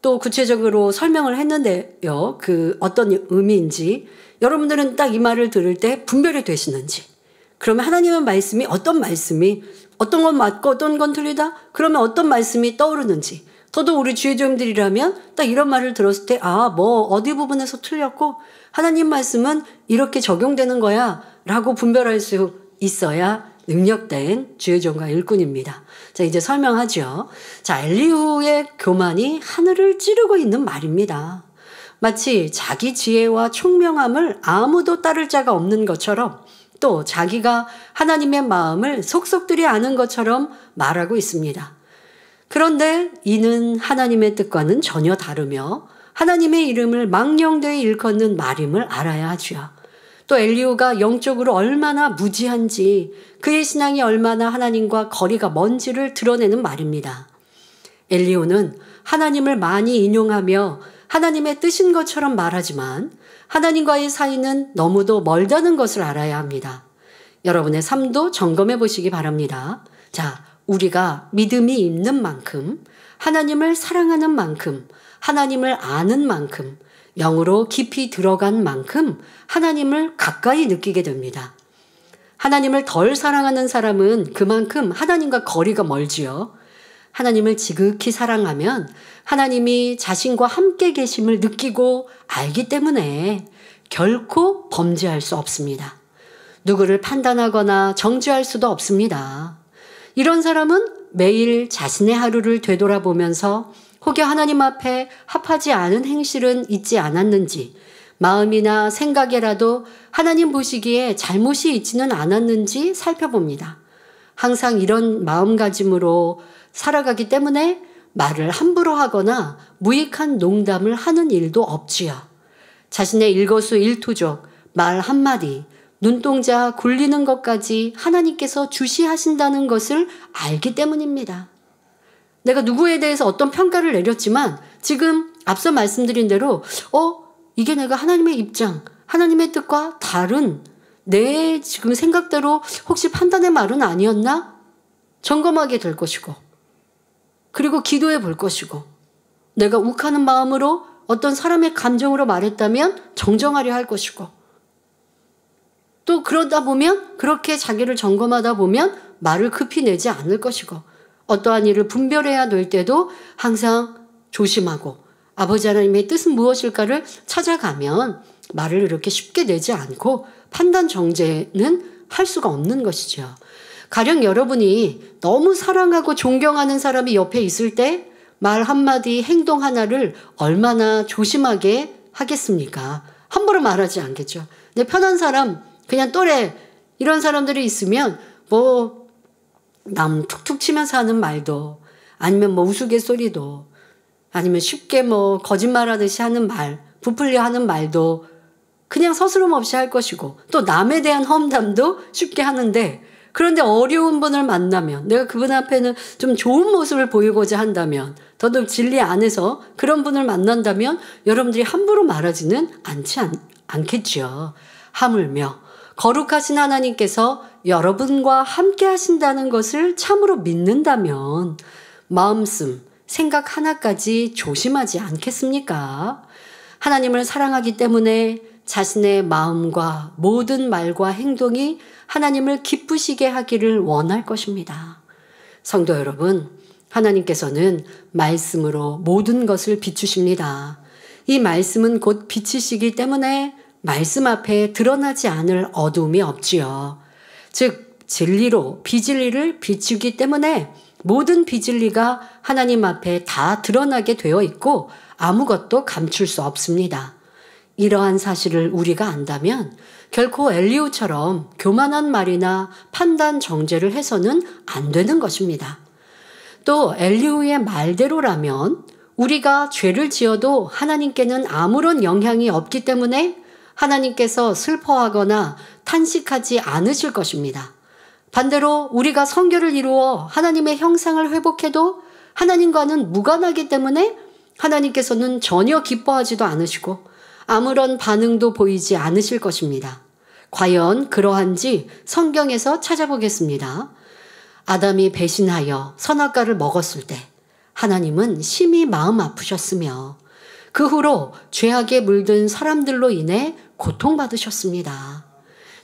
또 구체적으로 설명을 했는데요. 그 어떤 의미인지 여러분들은 딱 이 말을 들을 때 분별이 되시는지 그러면 하나님의 말씀이 어떤 건 맞고 어떤 건 틀리다? 그러면 어떤 말씀이 떠오르는지 저도 우리 주의종들이라면 딱 이런 말을 들었을 때 어디 부분에서 틀렸고 하나님 말씀은 이렇게 적용되는 거야 라고 분별할 수 있어야 능력된 주의종과 일꾼입니다. 자, 이제 설명하죠. 자, 엘리후의 교만이 하늘을 찌르고 있는 말입니다. 마치 자기 지혜와 총명함을 아무도 따를 자가 없는 것처럼 또 자기가 하나님의 마음을 속속들이 아는 것처럼 말하고 있습니다. 그런데 이는 하나님의 뜻과는 전혀 다르며 하나님의 이름을 망령되이 일컫는 말임을 알아야 하죠. 또 엘리후가 영적으로 얼마나 무지한지 그의 신앙이 얼마나 하나님과 거리가 먼지를 드러내는 말입니다. 엘리후는 하나님을 많이 인용하며 하나님의 뜻인 것처럼 말하지만 하나님과의 사이는 너무도 멀다는 것을 알아야 합니다. 여러분의 삶도 점검해 보시기 바랍니다. 자, 우리가 믿음이 있는 만큼 하나님을 사랑하는 만큼 하나님을 아는 만큼 영으로 깊이 들어간 만큼 하나님을 가까이 느끼게 됩니다. 하나님을 덜 사랑하는 사람은 그만큼 하나님과 거리가 멀지요. 하나님을 지극히 사랑하면 하나님이 자신과 함께 계심을 느끼고 알기 때문에 결코 범죄할 수 없습니다. 누구를 판단하거나 정죄할 수도 없습니다. 이런 사람은 매일 자신의 하루를 되돌아보면서 혹여 하나님 앞에 합하지 않은 행실은 있지 않았는지 마음이나 생각에라도 하나님 보시기에 잘못이 있지는 않았는지 살펴봅니다. 항상 이런 마음가짐으로 살아가기 때문에 말을 함부로 하거나 무익한 농담을 하는 일도 없지요. 자신의 일거수일투족, 말 한마디, 눈동자 굴리는 것까지 하나님께서 주시하신다는 것을 알기 때문입니다. 내가 누구에 대해서 어떤 평가를 내렸지만 지금 앞서 말씀드린 대로 이게 내가 하나님의 입장, 하나님의 뜻과 다른 내 지금 생각대로 혹시 판단의 말은 아니었나? 점검하게 될 것이고 그리고 기도해 볼 것이고 내가 욱하는 마음으로 어떤 사람의 감정으로 말했다면 정정하려 할 것이고 또 그러다 보면 그렇게 자기를 점검하다 보면 말을 급히 내지 않을 것이고 어떠한 일을 분별해야 될 때도 항상 조심하고 아버지 하나님의 뜻은 무엇일까를 찾아가면 말을 이렇게 쉽게 내지 않고 판단 정죄는 할 수가 없는 것이죠. 가령 여러분이 너무 사랑하고 존경하는 사람이 옆에 있을 때 말 한마디, 행동 하나를 얼마나 조심하게 하겠습니까? 함부로 말하지 않겠죠. 근데 편한 사람, 그냥 또래 이런 사람들이 있으면 뭐 남 툭툭 치면서 하는 말도, 아니면 뭐 우스갯소리도, 아니면 쉽게 뭐 거짓말하듯이 하는 말, 부풀려 하는 말도 그냥 서스럼 없이 할 것이고, 또 남에 대한 험담도 쉽게 하는데, 그런데 어려운 분을 만나면, 내가 그분 앞에는 좀 좋은 모습을 보이고자 한다면, 더더욱 진리 안에서 그런 분을 만난다면 여러분들이 함부로 말하지는 않겠죠. 하물며 거룩하신 하나님께서 여러분과 함께 하신다는 것을 참으로 믿는다면 마음씀, 생각 하나까지 조심하지 않겠습니까? 하나님을 사랑하기 때문에 자신의 마음과 모든 말과 행동이 하나님을 기쁘시게 하기를 원할 것입니다. 성도 여러분, 하나님께서는 말씀으로 모든 것을 비추십니다. 이 말씀은 곧 빛이시기 때문에 말씀 앞에 드러나지 않을 어두움이 없지요. 즉 진리로 비진리를 비추기 때문에 모든 비진리가 하나님 앞에 다 드러나게 되어 있고 아무것도 감출 수 없습니다. 이러한 사실을 우리가 안다면 결코 엘리후처럼 교만한 말이나 판단 정죄를 해서는 안 되는 것입니다. 또 엘리후의 말대로라면 우리가 죄를 지어도 하나님께는 아무런 영향이 없기 때문에 하나님께서 슬퍼하거나 탄식하지 않으실 것입니다. 반대로 우리가 성결을 이루어 하나님의 형상을 회복해도 하나님과는 무관하기 때문에 하나님께서는 전혀 기뻐하지도 않으시고 아무런 반응도 보이지 않으실 것입니다. 과연 그러한지 성경에서 찾아보겠습니다. 아담이 배신하여 선악과를 먹었을 때 하나님은 심히 마음 아프셨으며 그 후로 죄악에 물든 사람들로 인해 고통받으셨습니다.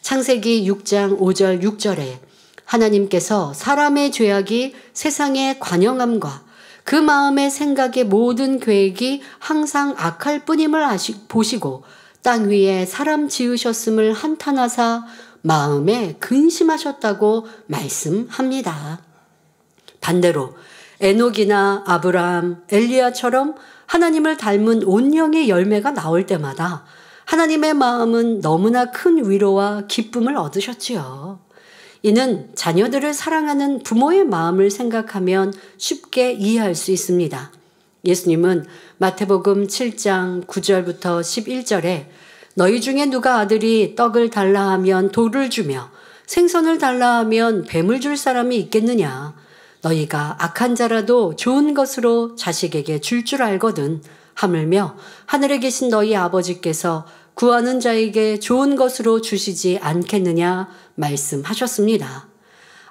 창세기 6장 5절 6절에 하나님께서 사람의 죄악이 세상의 관영함과 그 마음의 생각의 모든 계획이 항상 악할 뿐임을 보시고 땅 위에 사람 지으셨음을 한탄하사 마음에 근심하셨다고 말씀합니다. 반대로 에녹이나 아브라함, 엘리야처럼 하나님을 닮은 온영의 열매가 나올 때마다 하나님의 마음은 너무나 큰 위로와 기쁨을 얻으셨지요. 이는 자녀들을 사랑하는 부모의 마음을 생각하면 쉽게 이해할 수 있습니다. 예수님은 마태복음 7장 9절부터 11절에 너희 중에 누가 아들이 떡을 달라 하면 돌을 주며 생선을 달라 하면 뱀을 줄 사람이 있겠느냐. 너희가 악한 자라도 좋은 것으로 자식에게 줄 줄 알거든. 하물며 하늘에 계신 너희 아버지께서 구하는 자에게 좋은 것으로 주시지 않겠느냐 말씀하셨습니다.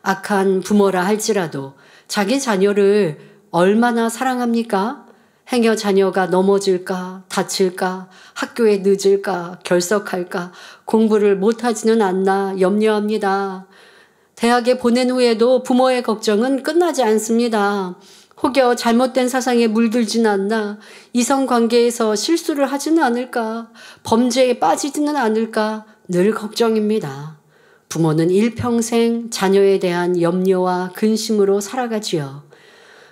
악한 부모라 할지라도 자기 자녀를 얼마나 사랑합니까? 행여 자녀가 넘어질까, 다칠까, 학교에 늦을까, 결석할까, 공부를 못하지는 않나 염려합니다. 대학에 보낸 후에도 부모의 걱정은 끝나지 않습니다. 혹여 잘못된 사상에 물들진 않나, 이성관계에서 실수를 하지는 않을까, 범죄에 빠지지는 않을까 늘 걱정입니다. 부모는 일평생 자녀에 대한 염려와 근심으로 살아가지요.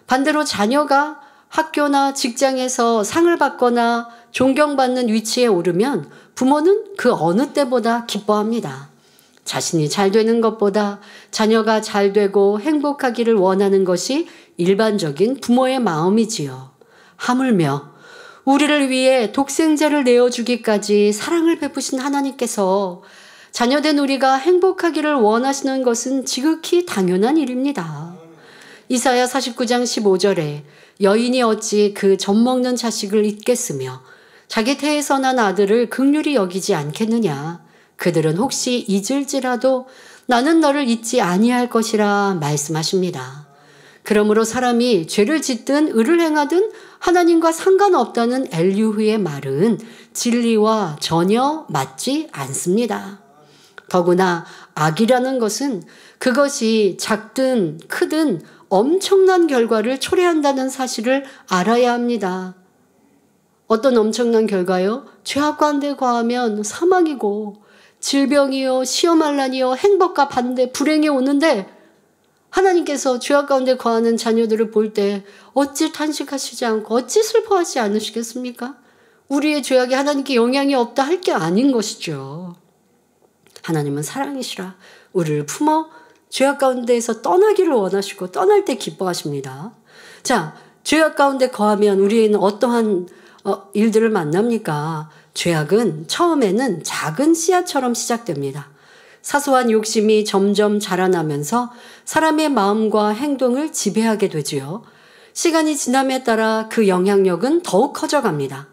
반대로 자녀가 학교나 직장에서 상을 받거나 존경받는 위치에 오르면 부모는 그 어느 때보다 기뻐합니다. 자신이 잘 되는 것보다 자녀가 잘 되고 행복하기를 원하는 것이 일반적인 부모의 마음이지요. 하물며 우리를 위해 독생자를 내어주기까지 사랑을 베푸신 하나님께서 자녀된 우리가 행복하기를 원하시는 것은 지극히 당연한 일입니다. 이사야 49장 15절에 여인이 어찌 그 젖먹는 자식을 잊겠으며 자기 태에서 난 아들을 긍휼히 여기지 않겠느냐. 그들은 혹시 잊을지라도 나는 너를 잊지 아니할 것이라 말씀하십니다. 그러므로 사람이 죄를 짓든 의를 행하든 하나님과 상관없다는 엘리후의 말은 진리와 전혀 맞지 않습니다. 더구나 악이라는 것은 그것이 작든 크든 엄청난 결과를 초래한다는 사실을 알아야 합니다. 어떤 엄청난 결과요? 죄악 가운데 거하면 사망이고 질병이요, 시험환란이요, 행복과 반대, 불행이 오는데 하나님께서 죄악 가운데 거하는 자녀들을 볼 때 어찌 탄식하시지 않고 어찌 슬퍼하지 않으시겠습니까? 우리의 죄악이 하나님께 영향이 없다 할 게 아닌 것이죠. 하나님은 사랑이시라 우리를 품어 죄악 가운데에서 떠나기를 원하시고 떠날 때 기뻐하십니다. 자, 죄악 가운데 거하면 우리는 어떠한 일들을 만납니까? 죄악은 처음에는 작은 씨앗처럼 시작됩니다. 사소한 욕심이 점점 자라나면서 사람의 마음과 행동을 지배하게 되지요. 시간이 지남에 따라 그 영향력은 더욱 커져갑니다.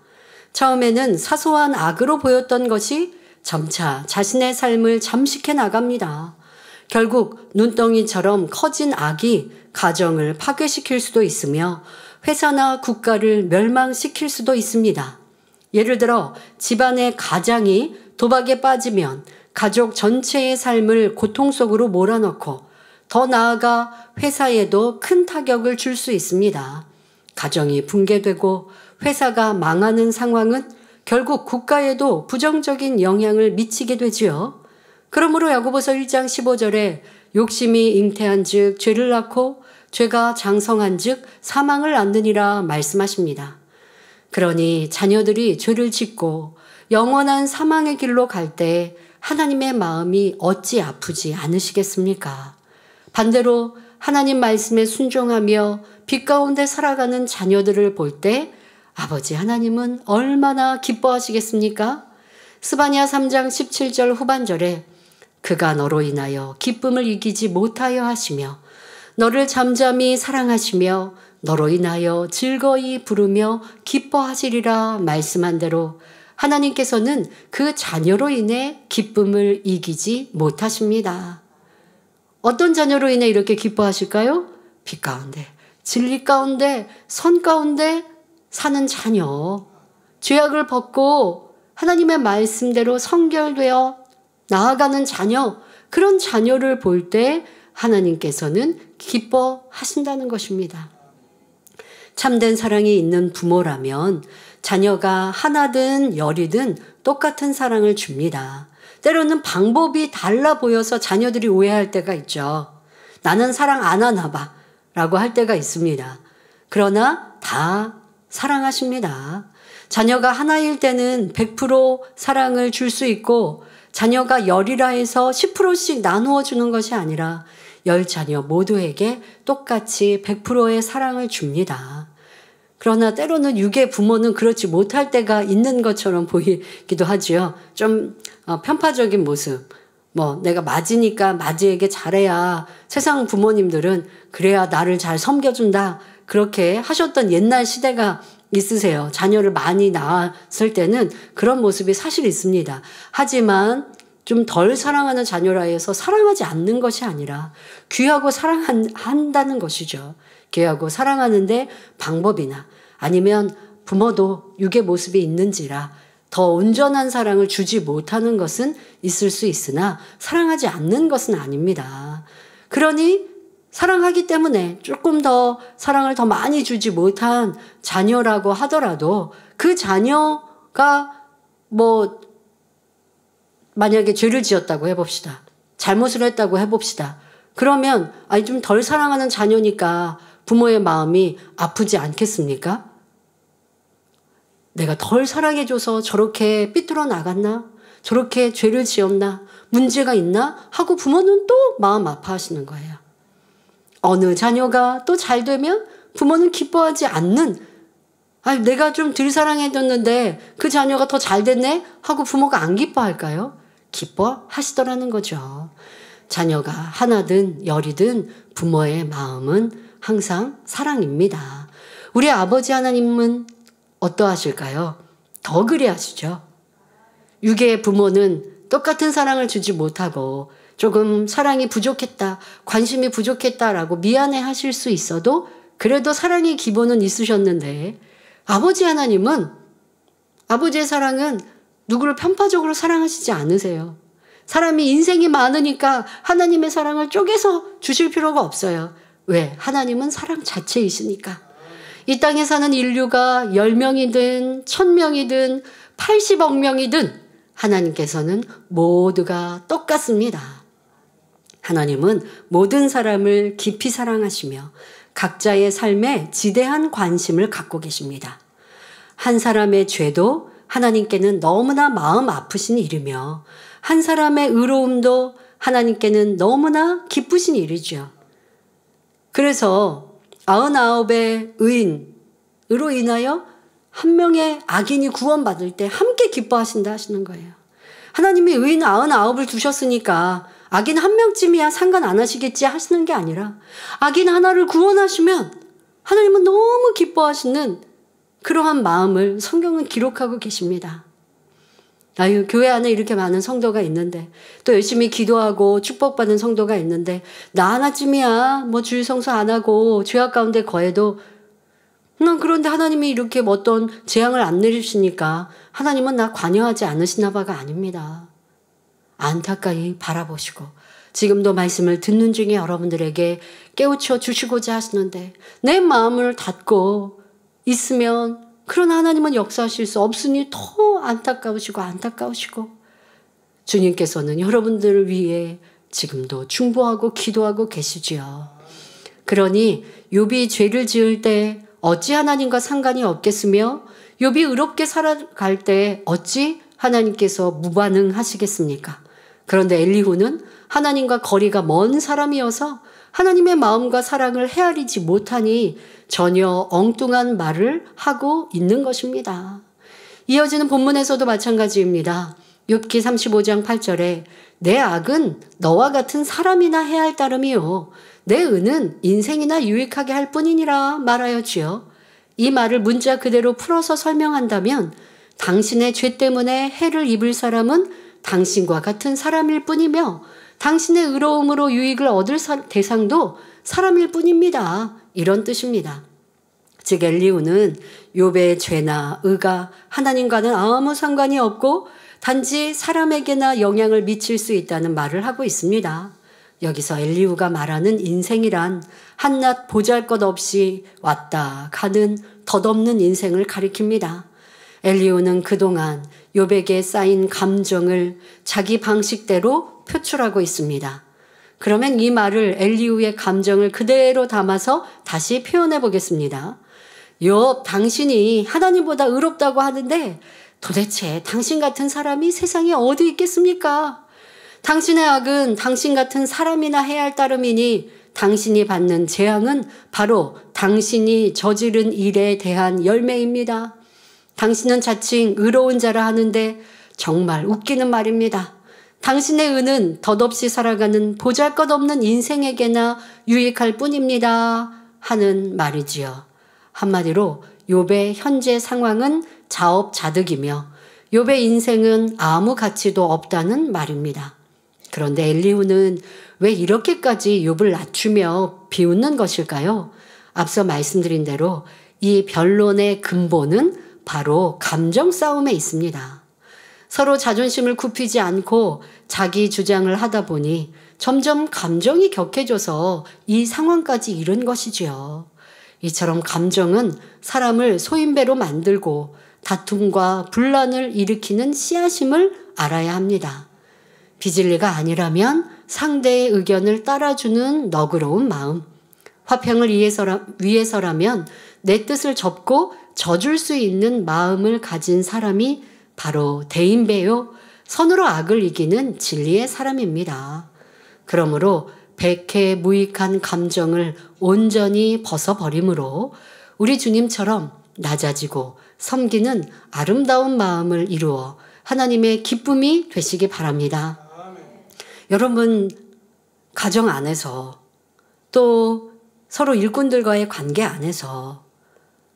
처음에는 사소한 악으로 보였던 것이 점차 자신의 삶을 잠식해 나갑니다. 결국 눈덩이처럼 커진 악이 가정을 파괴시킬 수도 있으며 회사나 국가를 멸망시킬 수도 있습니다. 예를 들어 집안의 가장이 도박에 빠지면 가족 전체의 삶을 고통 속으로 몰아넣고 더 나아가 회사에도 큰 타격을 줄 수 있습니다. 가정이 붕괴되고 회사가 망하는 상황은 결국 국가에도 부정적인 영향을 미치게 되지요. 그러므로 야고보서 1장 15절에 욕심이 잉태한 즉 죄를 낳고 죄가 장성한 즉 사망을 낳느니라 말씀하십니다. 그러니 자녀들이 죄를 짓고 영원한 사망의 길로 갈 때 하나님의 마음이 어찌 아프지 않으시겠습니까? 반대로 하나님 말씀에 순종하며 빛 가운데 살아가는 자녀들을 볼 때 아버지 하나님은 얼마나 기뻐하시겠습니까? 스바냐 3장 17절 후반절에 그가 너로 인하여 기쁨을 이기지 못하여 하시며 너를 잠잠히 사랑하시며 너로 인하여 즐거이 부르며 기뻐하시리라 말씀한 대로 하나님께서는 그 자녀로 인해 기쁨을 이기지 못하십니다. 어떤 자녀로 인해 이렇게 기뻐하실까요? 빛 가운데, 진리 가운데, 선 가운데 사는 자녀. 죄악을 벗고 하나님의 말씀대로 성결되어 나아가는 자녀. 그런 자녀를 볼 때 하나님께서는 기뻐하신다는 것입니다. 참된 사랑이 있는 부모라면 자녀가 하나든 열이든 똑같은 사랑을 줍니다. 때로는 방법이 달라 보여서 자녀들이 오해할 때가 있죠. 나는 사랑 안 하나 봐 라고 할 때가 있습니다. 그러나 다 사랑하십니다. 자녀가 하나일 때는 100% 사랑을 줄 수 있고 자녀가 열이라 해서 10%씩 나누어 주는 것이 아니라 10자녀 모두에게 똑같이 100%의 사랑을 줍니다. 그러나 때로는 육의 부모는 그렇지 못할 때가 있는 것처럼 보이기도 하지요. 좀 편파적인 모습. 내가 맞으니까 맞이에게 잘해야 세상 부모님들은 그래야 나를 잘 섬겨준다. 그렇게 하셨던 옛날 시대가 있으세요. 자녀를 많이 낳았을 때는 그런 모습이 사실 있습니다. 하지만 좀 덜 사랑하는 자녀라 해서 사랑하지 않는 것이 아니라 귀하고 사랑한다는 것이죠. 귀하고 사랑하는데 방법이나 아니면 부모도 육의 모습이 있는지라 더 온전한 사랑을 주지 못하는 것은 있을 수 있으나 사랑하지 않는 것은 아닙니다. 그러니 사랑하기 때문에 조금 더 사랑을 더 많이 주지 못한 자녀라고 하더라도 그 자녀가 만약에 죄를 지었다고 해봅시다. 잘못을 했다고 해봅시다. 그러면 좀 덜 사랑하는 자녀니까 부모의 마음이 아프지 않겠습니까? 내가 덜 사랑해줘서 저렇게 삐뚤어 나갔나? 저렇게 죄를 지었나? 문제가 있나? 하고 부모는 또 마음 아파하시는 거예요. 어느 자녀가 또 잘 되면 부모는 기뻐하지 않는, 내가 좀 덜 사랑해줬는데 그 자녀가 더 잘 됐네? 하고 부모가 안 기뻐할까요? 기뻐하시더라는 거죠. 자녀가 하나든 열이든 부모의 마음은 항상 사랑입니다. 우리 아버지 하나님은 어떠하실까요? 더 그리하시죠. 육의 부모는 똑같은 사랑을 주지 못하고 조금 사랑이 부족했다, 관심이 부족했다라고 미안해 하실 수 있어도 그래도 사랑의 기본은 있으셨는데 아버지 하나님은 아버지의 사랑은 누구를 편파적으로 사랑하시지 않으세요. 사람이 인생이 많으니까 하나님의 사랑을 쪼개서 주실 필요가 없어요. 왜? 하나님은 사랑 자체이시니까. 이 땅에 사는 인류가 10명이든 1000명이든 80억 명이든 하나님께서는 모두가 똑같습니다. 하나님은 모든 사람을 깊이 사랑하시며 각자의 삶에 지대한 관심을 갖고 계십니다. 한 사람의 죄도 하나님께는 너무나 마음 아프신 일이며 한 사람의 의로움도 하나님께는 너무나 기쁘신 일이죠. 그래서 99의 의인으로 인하여 한 명의 악인이 구원받을 때 함께 기뻐하신다 하시는 거예요. 하나님이 의인 99을 두셨으니까 악인 한 명쯤이야 상관 안 하시겠지 하시는 게 아니라 악인 하나를 구원하시면 하나님은 너무 기뻐하시는 그러한 마음을 성경은 기록하고 계십니다. 아유, 교회 안에 이렇게 많은 성도가 있는데 또 열심히 기도하고 축복받은 성도가 있는데 나 하나쯤이야 뭐 주일 성수 안 하고 죄악 가운데 거해도 난 그런데 하나님이 이렇게 어떤 재앙을 안 내리시니까 하나님은 나 관여하지 않으시나 바가 아닙니다. 안타까이 바라보시고 지금도 말씀을 듣는 중에 여러분들에게 깨우쳐 주시고자 하시는데 내 마음을 닫고 있으면 그런 하나님은 역사하실 수 없으니 더 안타까우시고 주님께서는 여러분들을 위해 지금도 중보하고 기도하고 계시지요. 그러니 욥이 죄를 지을 때 어찌 하나님과 상관이 없겠으며 욥이 의롭게 살아갈 때 어찌 하나님께서 무반응하시겠습니까? 그런데 엘리후는 하나님과 거리가 먼 사람이어서 하나님의 마음과 사랑을 헤아리지 못하니 전혀 엉뚱한 말을 하고 있는 것입니다. 이어지는 본문에서도 마찬가지입니다. 욥기 35장 8절에 내 악은 너와 같은 사람이나 해야 할 따름이요 내 은은 인생이나 유익하게 할 뿐이니라 말하였지요. 이 말을 문자 그대로 풀어서 설명한다면 당신의 죄 때문에 해를 입을 사람은 당신과 같은 사람일 뿐이며 당신의 의로움으로 유익을 얻을 대상도 사람일 뿐입니다. 이런 뜻입니다. 즉 엘리후는 욥의 죄나 의가 하나님과는 아무 상관이 없고 단지 사람에게나 영향을 미칠 수 있다는 말을 하고 있습니다. 여기서 엘리후가 말하는 인생이란 한낱 보잘것없이 왔다 가는 덧없는 인생을 가리킵니다. 엘리후는 그동안 욥에게 쌓인 감정을 자기 방식대로 표출하고 있습니다. 그러면 이 말을 엘리후의 감정을 그대로 담아서 다시 표현해 보겠습니다. 욥, 당신이 하나님보다 의롭다고 하는데 도대체 당신 같은 사람이 세상에 어디 있겠습니까? 당신의 악은 당신 같은 사람이나 해야 할 따름이니 당신이 받는 재앙은 바로 당신이 저지른 일에 대한 열매입니다. 당신은 자칭 의로운 자라 하는데 정말 웃기는 말입니다. 당신의 은은 덧없이 살아가는 보잘것없는 인생에게나 유익할 뿐입니다. 하는 말이지요. 한마디로 욥의 현재 상황은 자업자득이며 욥의 인생은 아무 가치도 없다는 말입니다. 그런데 엘리후는 왜 이렇게까지 욥을 낮추며 비웃는 것일까요? 앞서 말씀드린 대로 이 변론의 근본은 바로 감정 싸움에 있습니다. 서로 자존심을 굽히지 않고 자기 주장을 하다 보니 점점 감정이 격해져서 이 상황까지 이른 것이지요. 이처럼 감정은 사람을 소인배로 만들고 다툼과 분란을 일으키는 씨앗임을 알아야 합니다. 비진리가 아니라면 상대의 의견을 따라주는 너그러운 마음, 화평을 위해서라면 내 뜻을 접고 져줄 수 있는 마음을 가진 사람이 바로 대인배요, 선으로 악을 이기는 진리의 사람입니다. 그러므로 백해무익한 감정을 온전히 벗어버림으로 우리 주님처럼 낮아지고 섬기는 아름다운 마음을 이루어 하나님의 기쁨이 되시기 바랍니다. 여러분, 가정 안에서 또 서로 일꾼들과의 관계 안에서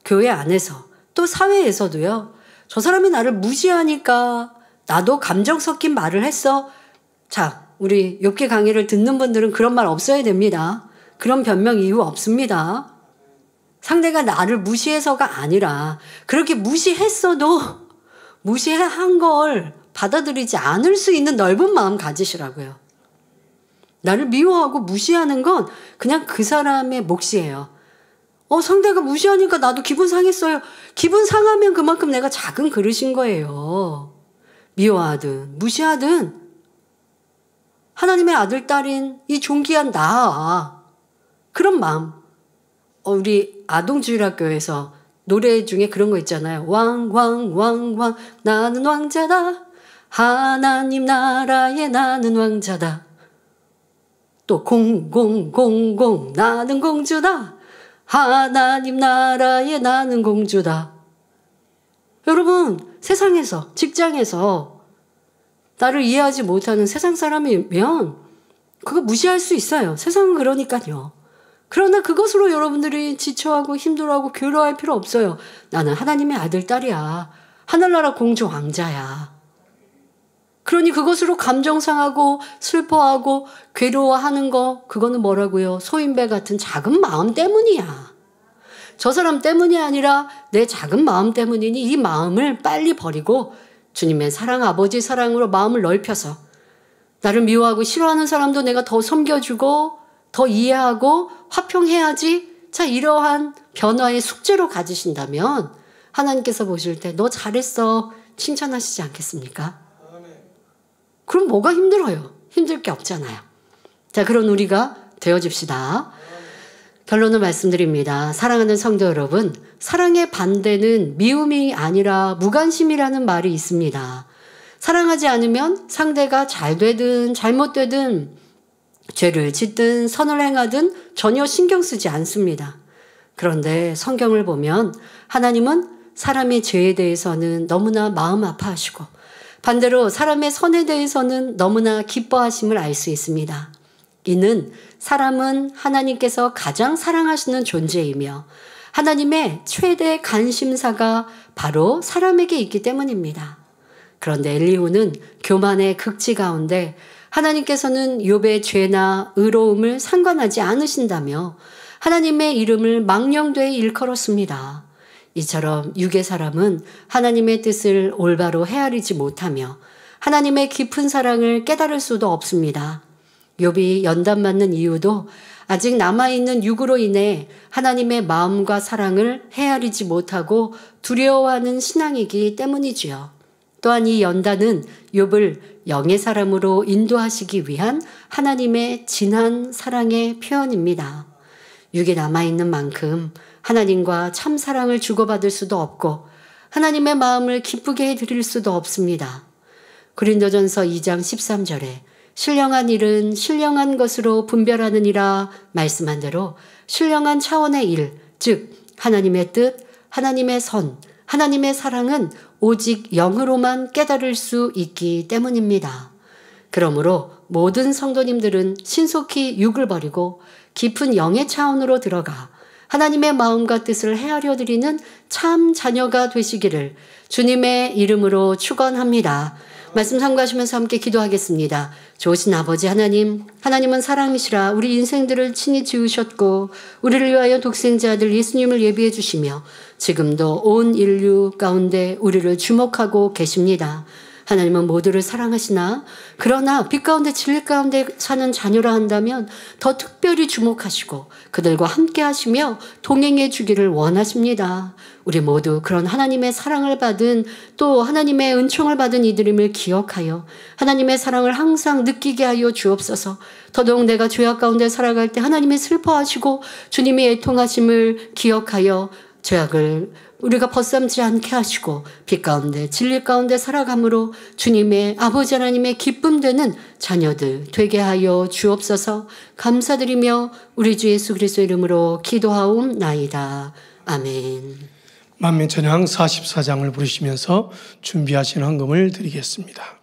교회 안에서 또 사회에서도요, 저 사람이 나를 무시하니까 나도 감정 섞인 말을 했어. 자, 우리 욥기 강의를 듣는 분들은 그런 말 없어야 됩니다. 그런 변명 이유 없습니다. 상대가 나를 무시해서가 아니라 그렇게 무시했어도 무시한 걸 받아들이지 않을 수 있는 넓은 마음 가지시라고요. 나를 미워하고 무시하는 건 그냥 그 사람의 몫이에요. 상대가 무시하니까 나도 기분 상했어요. 기분 상하면 그만큼 내가 작은 그릇인 거예요. 미워하든 무시하든 하나님의 아들, 딸인 이 존귀한 나, 그런 마음. 우리 아동주일학교에서 노래 중에 그런 거 있잖아요. 왕왕왕왕 나는 왕자다. 하나님 나라에 나는 왕자다. 또 공공공공 나는 공주다. 하나님 나라에 나는 공주다. 여러분, 세상에서, 직장에서 나를 이해하지 못하는 세상 사람이면 그거 무시할 수 있어요. 세상은 그러니까요. 그러나 그것으로 여러분들이 지쳐하고 힘들어하고 괴로워할 필요 없어요. 나는 하나님의 아들, 딸이야. 하늘나라 공주 왕자야. 그러니 그것으로 감정 상하고 슬퍼하고 괴로워하는 거, 그거는 뭐라고요? 소인배 같은 작은 마음 때문이야. 저 사람 때문이 아니라 내 작은 마음 때문이니 이 마음을 빨리 버리고 주님의 사랑, 아버지 사랑으로 마음을 넓혀서 나를 미워하고 싫어하는 사람도 내가 더 섬겨주고 더 이해하고 화평해야지. 자, 이러한 변화의 숙제로 가지신다면 하나님께서 보실 때 너 잘했어 칭찬하시지 않겠습니까? 그럼 뭐가 힘들어요? 힘들 게 없잖아요. 자, 그런 우리가 되어줍시다. 결론을 말씀드립니다. 사랑하는 성도 여러분, 사랑의 반대는 미움이 아니라 무관심이라는 말이 있습니다. 사랑하지 않으면 상대가 잘 되든 잘못되든 죄를 짓든 선을 행하든 전혀 신경 쓰지 않습니다. 그런데 성경을 보면 하나님은 사람의 죄에 대해서는 너무나 마음 아파하시고 반대로 사람의 선에 대해서는 너무나 기뻐하심을 알 수 있습니다. 이는 사람은 하나님께서 가장 사랑하시는 존재이며 하나님의 최대 관심사가 바로 사람에게 있기 때문입니다. 그런데 엘리후는 교만의 극치 가운데 하나님께서는 욥의 죄나 의로움을 상관하지 않으신다며 하나님의 이름을 망령되이 일컬었습니다. 이처럼 육의 사람은 하나님의 뜻을 올바로 헤아리지 못하며 하나님의 깊은 사랑을 깨달을 수도 없습니다. 욥이 연단받는 이유도 아직 남아있는 육으로 인해 하나님의 마음과 사랑을 헤아리지 못하고 두려워하는 신앙이기 때문이지요. 또한 이 연단은 욥을 영의 사람으로 인도하시기 위한 하나님의 진한 사랑의 표현입니다. 육에 남아있는 만큼 하나님과 참 사랑을 주고받을 수도 없고 하나님의 마음을 기쁘게 해드릴 수도 없습니다. 고린도전서 2장 13절에 신령한 일은 신령한 것으로 분별하느니라 말씀한 대로 신령한 차원의 일, 즉 하나님의 뜻, 하나님의 선, 하나님의 사랑은 오직 영으로만 깨달을 수 있기 때문입니다. 그러므로 모든 성도님들은 신속히 육을 버리고 깊은 영의 차원으로 들어가 하나님의 마음과 뜻을 헤아려 드리는 참 자녀가 되시기를 주님의 이름으로 축원합니다. 말씀 참고하시면서 함께 기도하겠습니다. 좋으신 아버지 하나님, 하나님은 사랑이시라 우리 인생들을 친히 지으셨고 우리를 위하여 독생자 아들 예수님을 예비해 주시며 지금도 온 인류 가운데 우리를 주목하고 계십니다. 하나님은 모두를 사랑하시나 그러나 빛 가운데 진리 가운데 사는 자녀라 한다면 더 특별히 주목하시고 그들과 함께 하시며 동행해 주기를 원하십니다. 우리 모두 그런 하나님의 사랑을 받은 또 하나님의 은총을 받은 이들임을 기억하여 하나님의 사랑을 항상 느끼게 하여 주옵소서. 더더욱 내가 죄악 가운데 살아갈 때 하나님이 슬퍼하시고 주님이 애통하심을 기억하여 죄악을 우리가 벗삼지 않게 하시고 빛 가운데 진리 가운데 살아감으로 주님의 아버지 하나님의 기쁨 되는 자녀들 되게 하여 주옵소서. 감사드리며 우리 주 예수 그리스도 이름으로 기도하옵나이다. 아멘. 만민천향 44장을 부르시면서 준비하신 헌금을 드리겠습니다.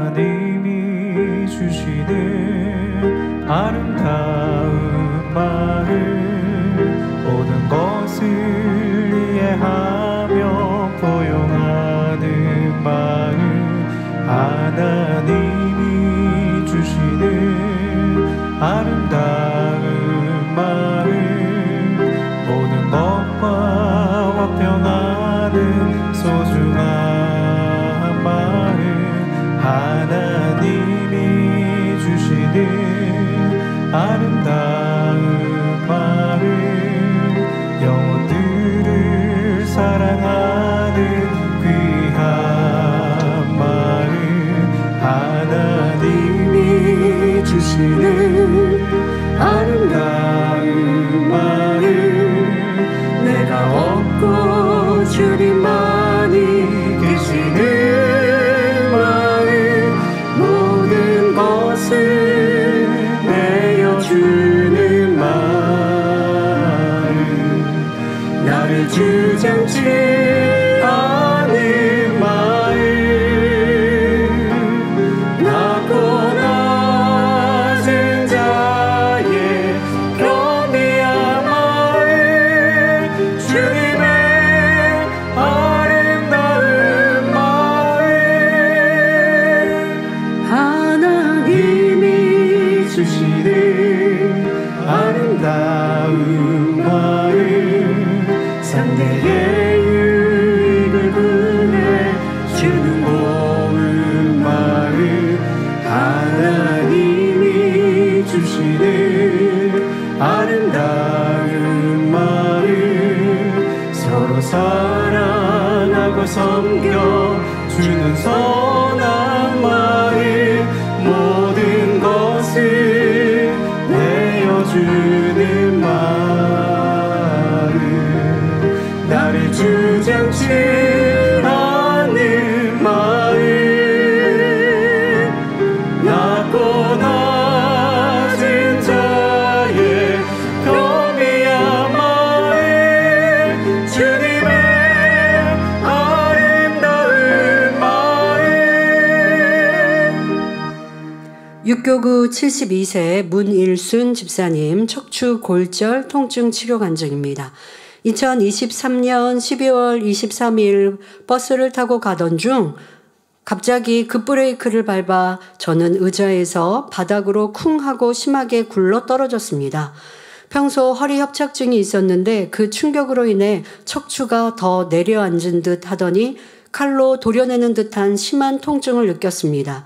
하나님이 주시는 아름다운 마음 모든 것을 이해하며 포용하는 마음 하나님이 주시는 아름다운 마음 모든 것과 주시는 아름다운 마을, 영혼들을 사랑하는 귀한 마을, 하나님이 주시는 아름다운 마을, 내가 없고 주님만이 계시는 마을, 모든 것을 내어주는 마을, 나를 주장치 않는 마을, 낮고 낮은 자의 겸비한 마을, 주님의 아름다운 마을, 하나님이 주시는 아름다운 마을, 상대의 유익을 구해 주는 고운 마을, 하나님이 주시는 아름다운 마을, 서로 사랑하고 섬겨 주는 선한 마을, 모든 것을 내어주는 마을, 나를 주장치 않는 마을, 낮고 낮은 자의 겸비한 마을, 주님의 아름다운 마을. 육교구 72세 문일순 집사님 척추 골절 통증 치료 간증입니다. 2023년 12월 23일 버스를 타고 가던 중 갑자기 급브레이크를 밟아 저는 의자에서 바닥으로 쿵 하고 심하게 굴러 떨어졌습니다. 평소 허리 협착증이 있었는데 그 충격으로 인해 척추가 더 내려앉은 듯 하더니 칼로 도려내는 듯한 심한 통증을 느꼈습니다.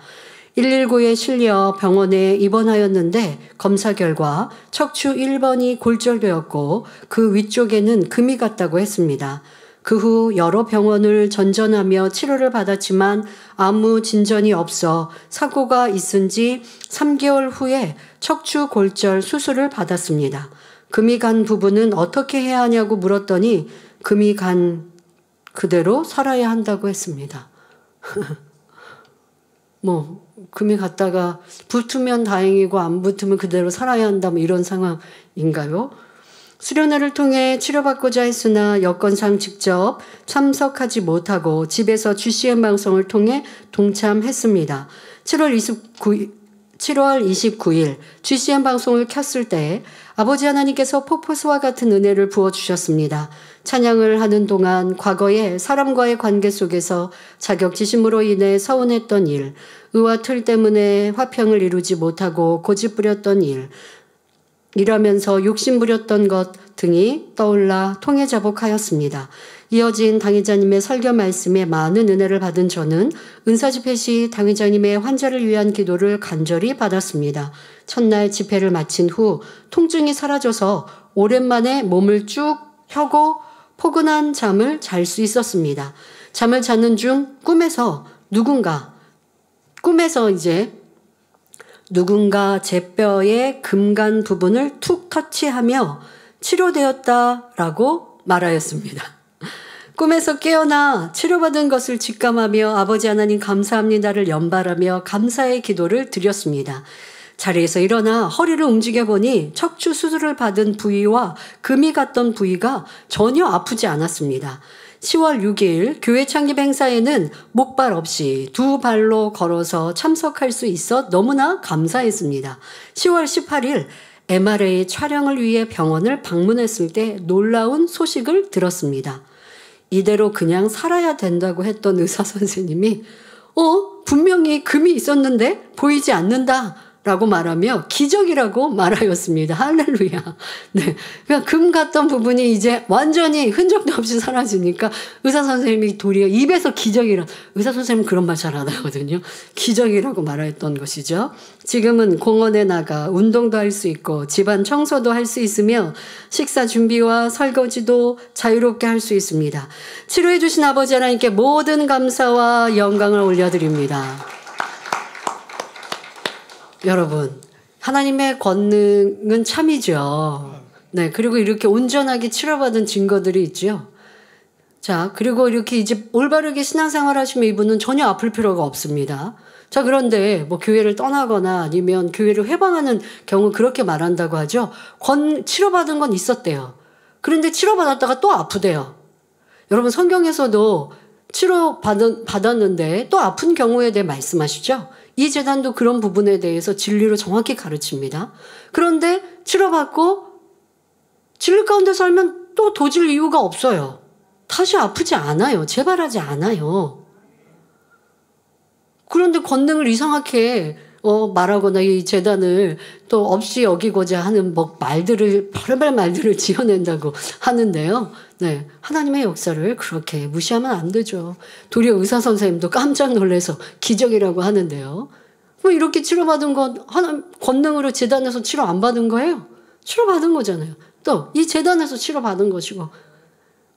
119에 실려 병원에 입원하였는데 검사 결과 척추 1번이 골절되었고 그 위쪽에는 금이 갔다고 했습니다. 그 후 여러 병원을 전전하며 치료를 받았지만 아무 진전이 없어 사고가 있은 지 3개월 후에 척추 골절 수술을 받았습니다. 금이 간 부분은 어떻게 해야 하냐고 물었더니 금이 간 그대로 살아야 한다고 했습니다. 금이 갔다가 붙으면 다행이고 안 붙으면 그대로 살아야 한다, 이런 상황인가요? 수련회를 통해 치료받고자 했으나 여건상 직접 참석하지 못하고 집에서 GCN 방송을 통해 동참했습니다. 7월 29일 GCN 방송을 켰을 때 아버지 하나님께서 폭포수와 같은 은혜를 부어주셨습니다. 찬양을 하는 동안 과거에 사람과의 관계 속에서 자격지심으로 인해 서운했던 일, 의와 틀 때문에 화평을 이루지 못하고 고집부렸던 일, 이러면서 욕심부렸던 것 등이 떠올라 통해자복하였습니다. 이어진 당회자님의 설교 말씀에 많은 은혜를 받은 저는 은사집회 시 당회자님의 환자를 위한 기도를 간절히 받았습니다. 첫날 집회를 마친 후 통증이 사라져서 오랜만에 몸을 쭉 펴고 포근한 잠을 잘 수 있었습니다. 잠을 자는 중 꿈에서 누군가 제 뼈의 금간 부분을 툭 터치하며 치료되었다라고 말하였습니다. 꿈에서 깨어나 치료받은 것을 직감하며 아버지 하나님 감사합니다를 연발하며 감사의 기도를 드렸습니다. 자리에서 일어나 허리를 움직여보니 척추 수술을 받은 부위와 금이 갔던 부위가 전혀 아프지 않았습니다. 10월 6일 교회 창립 행사에는 목발 없이 두 발로 걸어서 참석할 수 있어 너무나 감사했습니다. 10월 18일 MRI 촬영을 위해 병원을 방문했을 때 놀라운 소식을 들었습니다. 이대로 그냥 살아야 된다고 했던 의사 선생님이 분명히 금이 있었는데 보이지 않는다 라고 말하며 기적이라고 말하였습니다. 할렐루야. 네. 그러니까 금 같던 부분이 이제 완전히 흔적도 없이 사라지니까 의사 선생님이 도리어 입에서 기적이라, 의사 선생님은 그런 말 잘 안 하거든요. 기적이라고 말했던 것이죠. 지금은 공원에 나가 운동도 할 수 있고 집안 청소도 할 수 있으며 식사 준비와 설거지도 자유롭게 할 수 있습니다. 치료해 주신 아버지 하나님께 모든 감사와 영광을 올려드립니다. 여러분, 하나님의 권능은 참이죠. 네, 그리고 이렇게 온전하게 치료받은 증거들이 있죠. 자, 그리고 이렇게 이제 올바르게 신앙생활 하시면 이분은 전혀 아플 필요가 없습니다. 자, 그런데 뭐 교회를 떠나거나 아니면 교회를 회방하는 경우 그렇게 말한다고 하죠. 치료받은 건 있었대요. 그런데 치료받았다가 또 아프대요. 여러분, 성경에서도 치료받았는데 또 아픈 경우에 대해 말씀하시죠. 이 재단도 그런 부분에 대해서 진리로 정확히 가르칩니다. 그런데 치료받고 진리 가운데 살면 또 도질 이유가 없어요. 다시 아프지 않아요. 재발하지 않아요. 그런데 권능을 이상하게 말하거나 이 재단을 또 없이 여기고자 하는 뭐 별의별 말들을 지어낸다고 하는데요. 네, 하나님의 역사를 그렇게 무시하면 안 되죠. 도리어 의사 선생님도 깜짝 놀라서 기적이라고 하는데요. 뭐 이렇게 치료받은 건 권능으로 재단에서 치료 안 받은 거예요? 치료받은 거잖아요. 또 이 재단에서 치료받은 것이고.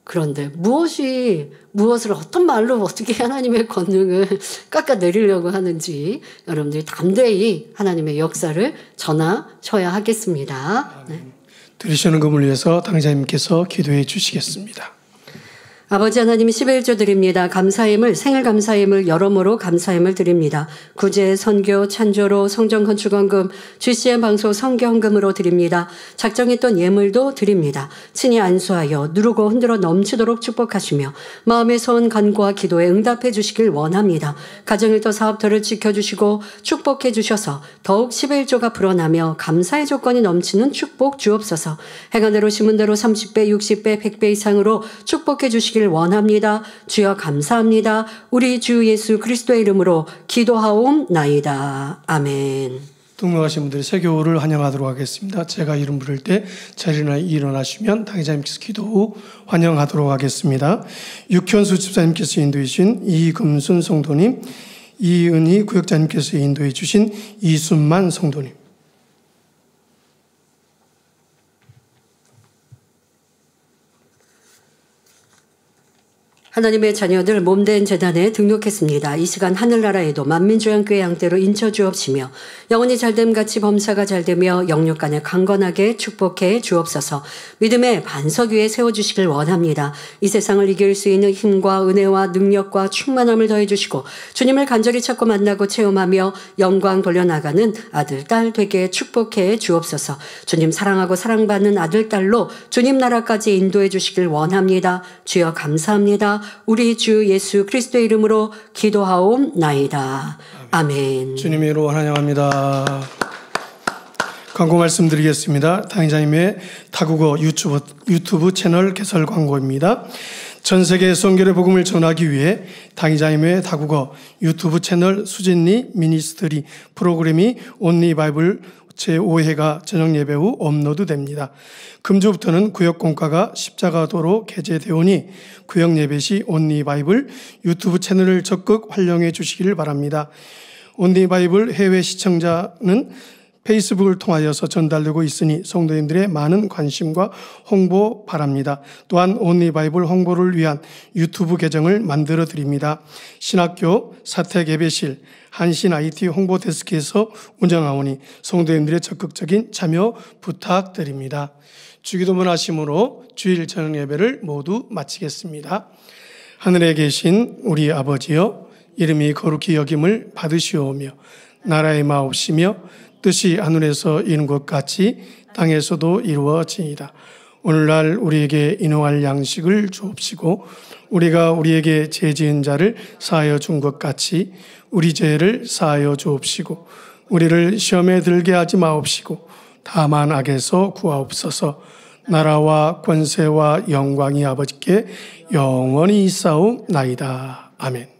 그런데 무엇을 어떤 말로 어떻게 하나님의 권능을 깎아내리려고 하는지 여러분들이 담대히 하나님의 역사를 전하셔야 하겠습니다. 네. 들으시는 금을 위해서 당장님께서 기도해 주시겠습니다. 아버지 하나님 11조 드립니다. 감사임을 생일 감사임을 여러모로 감사임을 드립니다. 구제, 선교, 찬조로, 성전 건축원금, GCN 방송 성경금으로 드립니다. 작정했던 예물도 드립니다. 친히 안수하여 누르고 흔들어 넘치도록 축복하시며 마음의 선 간구와 기도에 응답해 주시길 원합니다. 가정일터 사업터를 지켜주시고 축복해 주셔서 더욱 11조가 불어나며 감사의 조건이 넘치는 축복 주옵소서. 행한대로 심은대로 30배, 60배, 100배 이상으로 축복해 주시길 원합니다. 주여 감사합니다. 우리 주 예수 그리스도의 이름으로 기도하옵나이다. 아멘. 등록하신 분들이 세교를 환영하도록 하겠습니다. 제가 이름 부를 때 자리나 일어나시면 당회자님께서 기도 후 환영하도록 하겠습니다. 육현수 집사님께서 인도해 주신 이금순 성도님, 이은희 구역자님께서 인도해 주신 이순만 성도님, 하나님의 자녀들 몸된 재단에 등록했습니다. 이 시간 하늘나라에도 만민조양교회 양떼로 인쳐주옵시며 영혼이 잘됨같이 범사가 잘되며 영육간에 강건하게 축복해 주옵소서. 믿음의 반석 위에 세워주시길 원합니다. 이 세상을 이길 수 있는 힘과 은혜와 능력과 충만함을 더해주시고 주님을 간절히 찾고 만나고 체험하며 영광 돌려나가는 아들, 딸 되게 축복해 주옵소서. 주님 사랑하고 사랑받는 아들, 딸로 주님 나라까지 인도해 주시길 원합니다. 주여 감사합니다. 우리 주 예수 그리스도의 이름으로 기도하옵나이다. 아멘. 주님의 이름으로 환영합니다. 광고 말씀드리겠습니다. 당회자님의 다국어 유튜브 채널 개설 광고입니다. 전 세계 선교의 복음을 전하기 위해 당회자님의 다국어 유튜브 채널 수진리 미니스트리 프로그램이 온리 바이블 제5회가 저녁 예배 후 업로드됩니다. 금주부터는 구역 공과가 십자가도로 게재되오니 구역 예배 시 온리 바이블 유튜브 채널을 적극 활용해 주시길 바랍니다. 온리 바이블 해외 시청자는 페이스북을 통하여서 전달되고 있으니 성도님들의 많은 관심과 홍보 바랍니다. 또한 온리 바이블 홍보를 위한 유튜브 계정을 만들어 드립니다. 신학교 사택예배실 한신 IT 홍보 데스크에서 운영하오니 성도님들의 적극적인 참여 부탁드립니다. 주기도문 하심으로 주일 저녁 예배를 모두 마치겠습니다. 하늘에 계신 우리 아버지여, 이름이 거룩히 여김을 받으시오며 나라의 마옵시며 뜻이 하늘에서 이룬 것 같이 땅에서도 이루어지이다. 오늘날 우리에게 인용할 양식을 주옵시고 우리가 우리에게 죄 지은 자를 사하여 준 것 같이 우리 죄를 사하여 주옵시고 우리를 시험에 들게 하지 마옵시고 다만 악에서 구하옵소서. 나라와 권세와 영광이 아버지께 영원히 있사옵나이다. 아멘.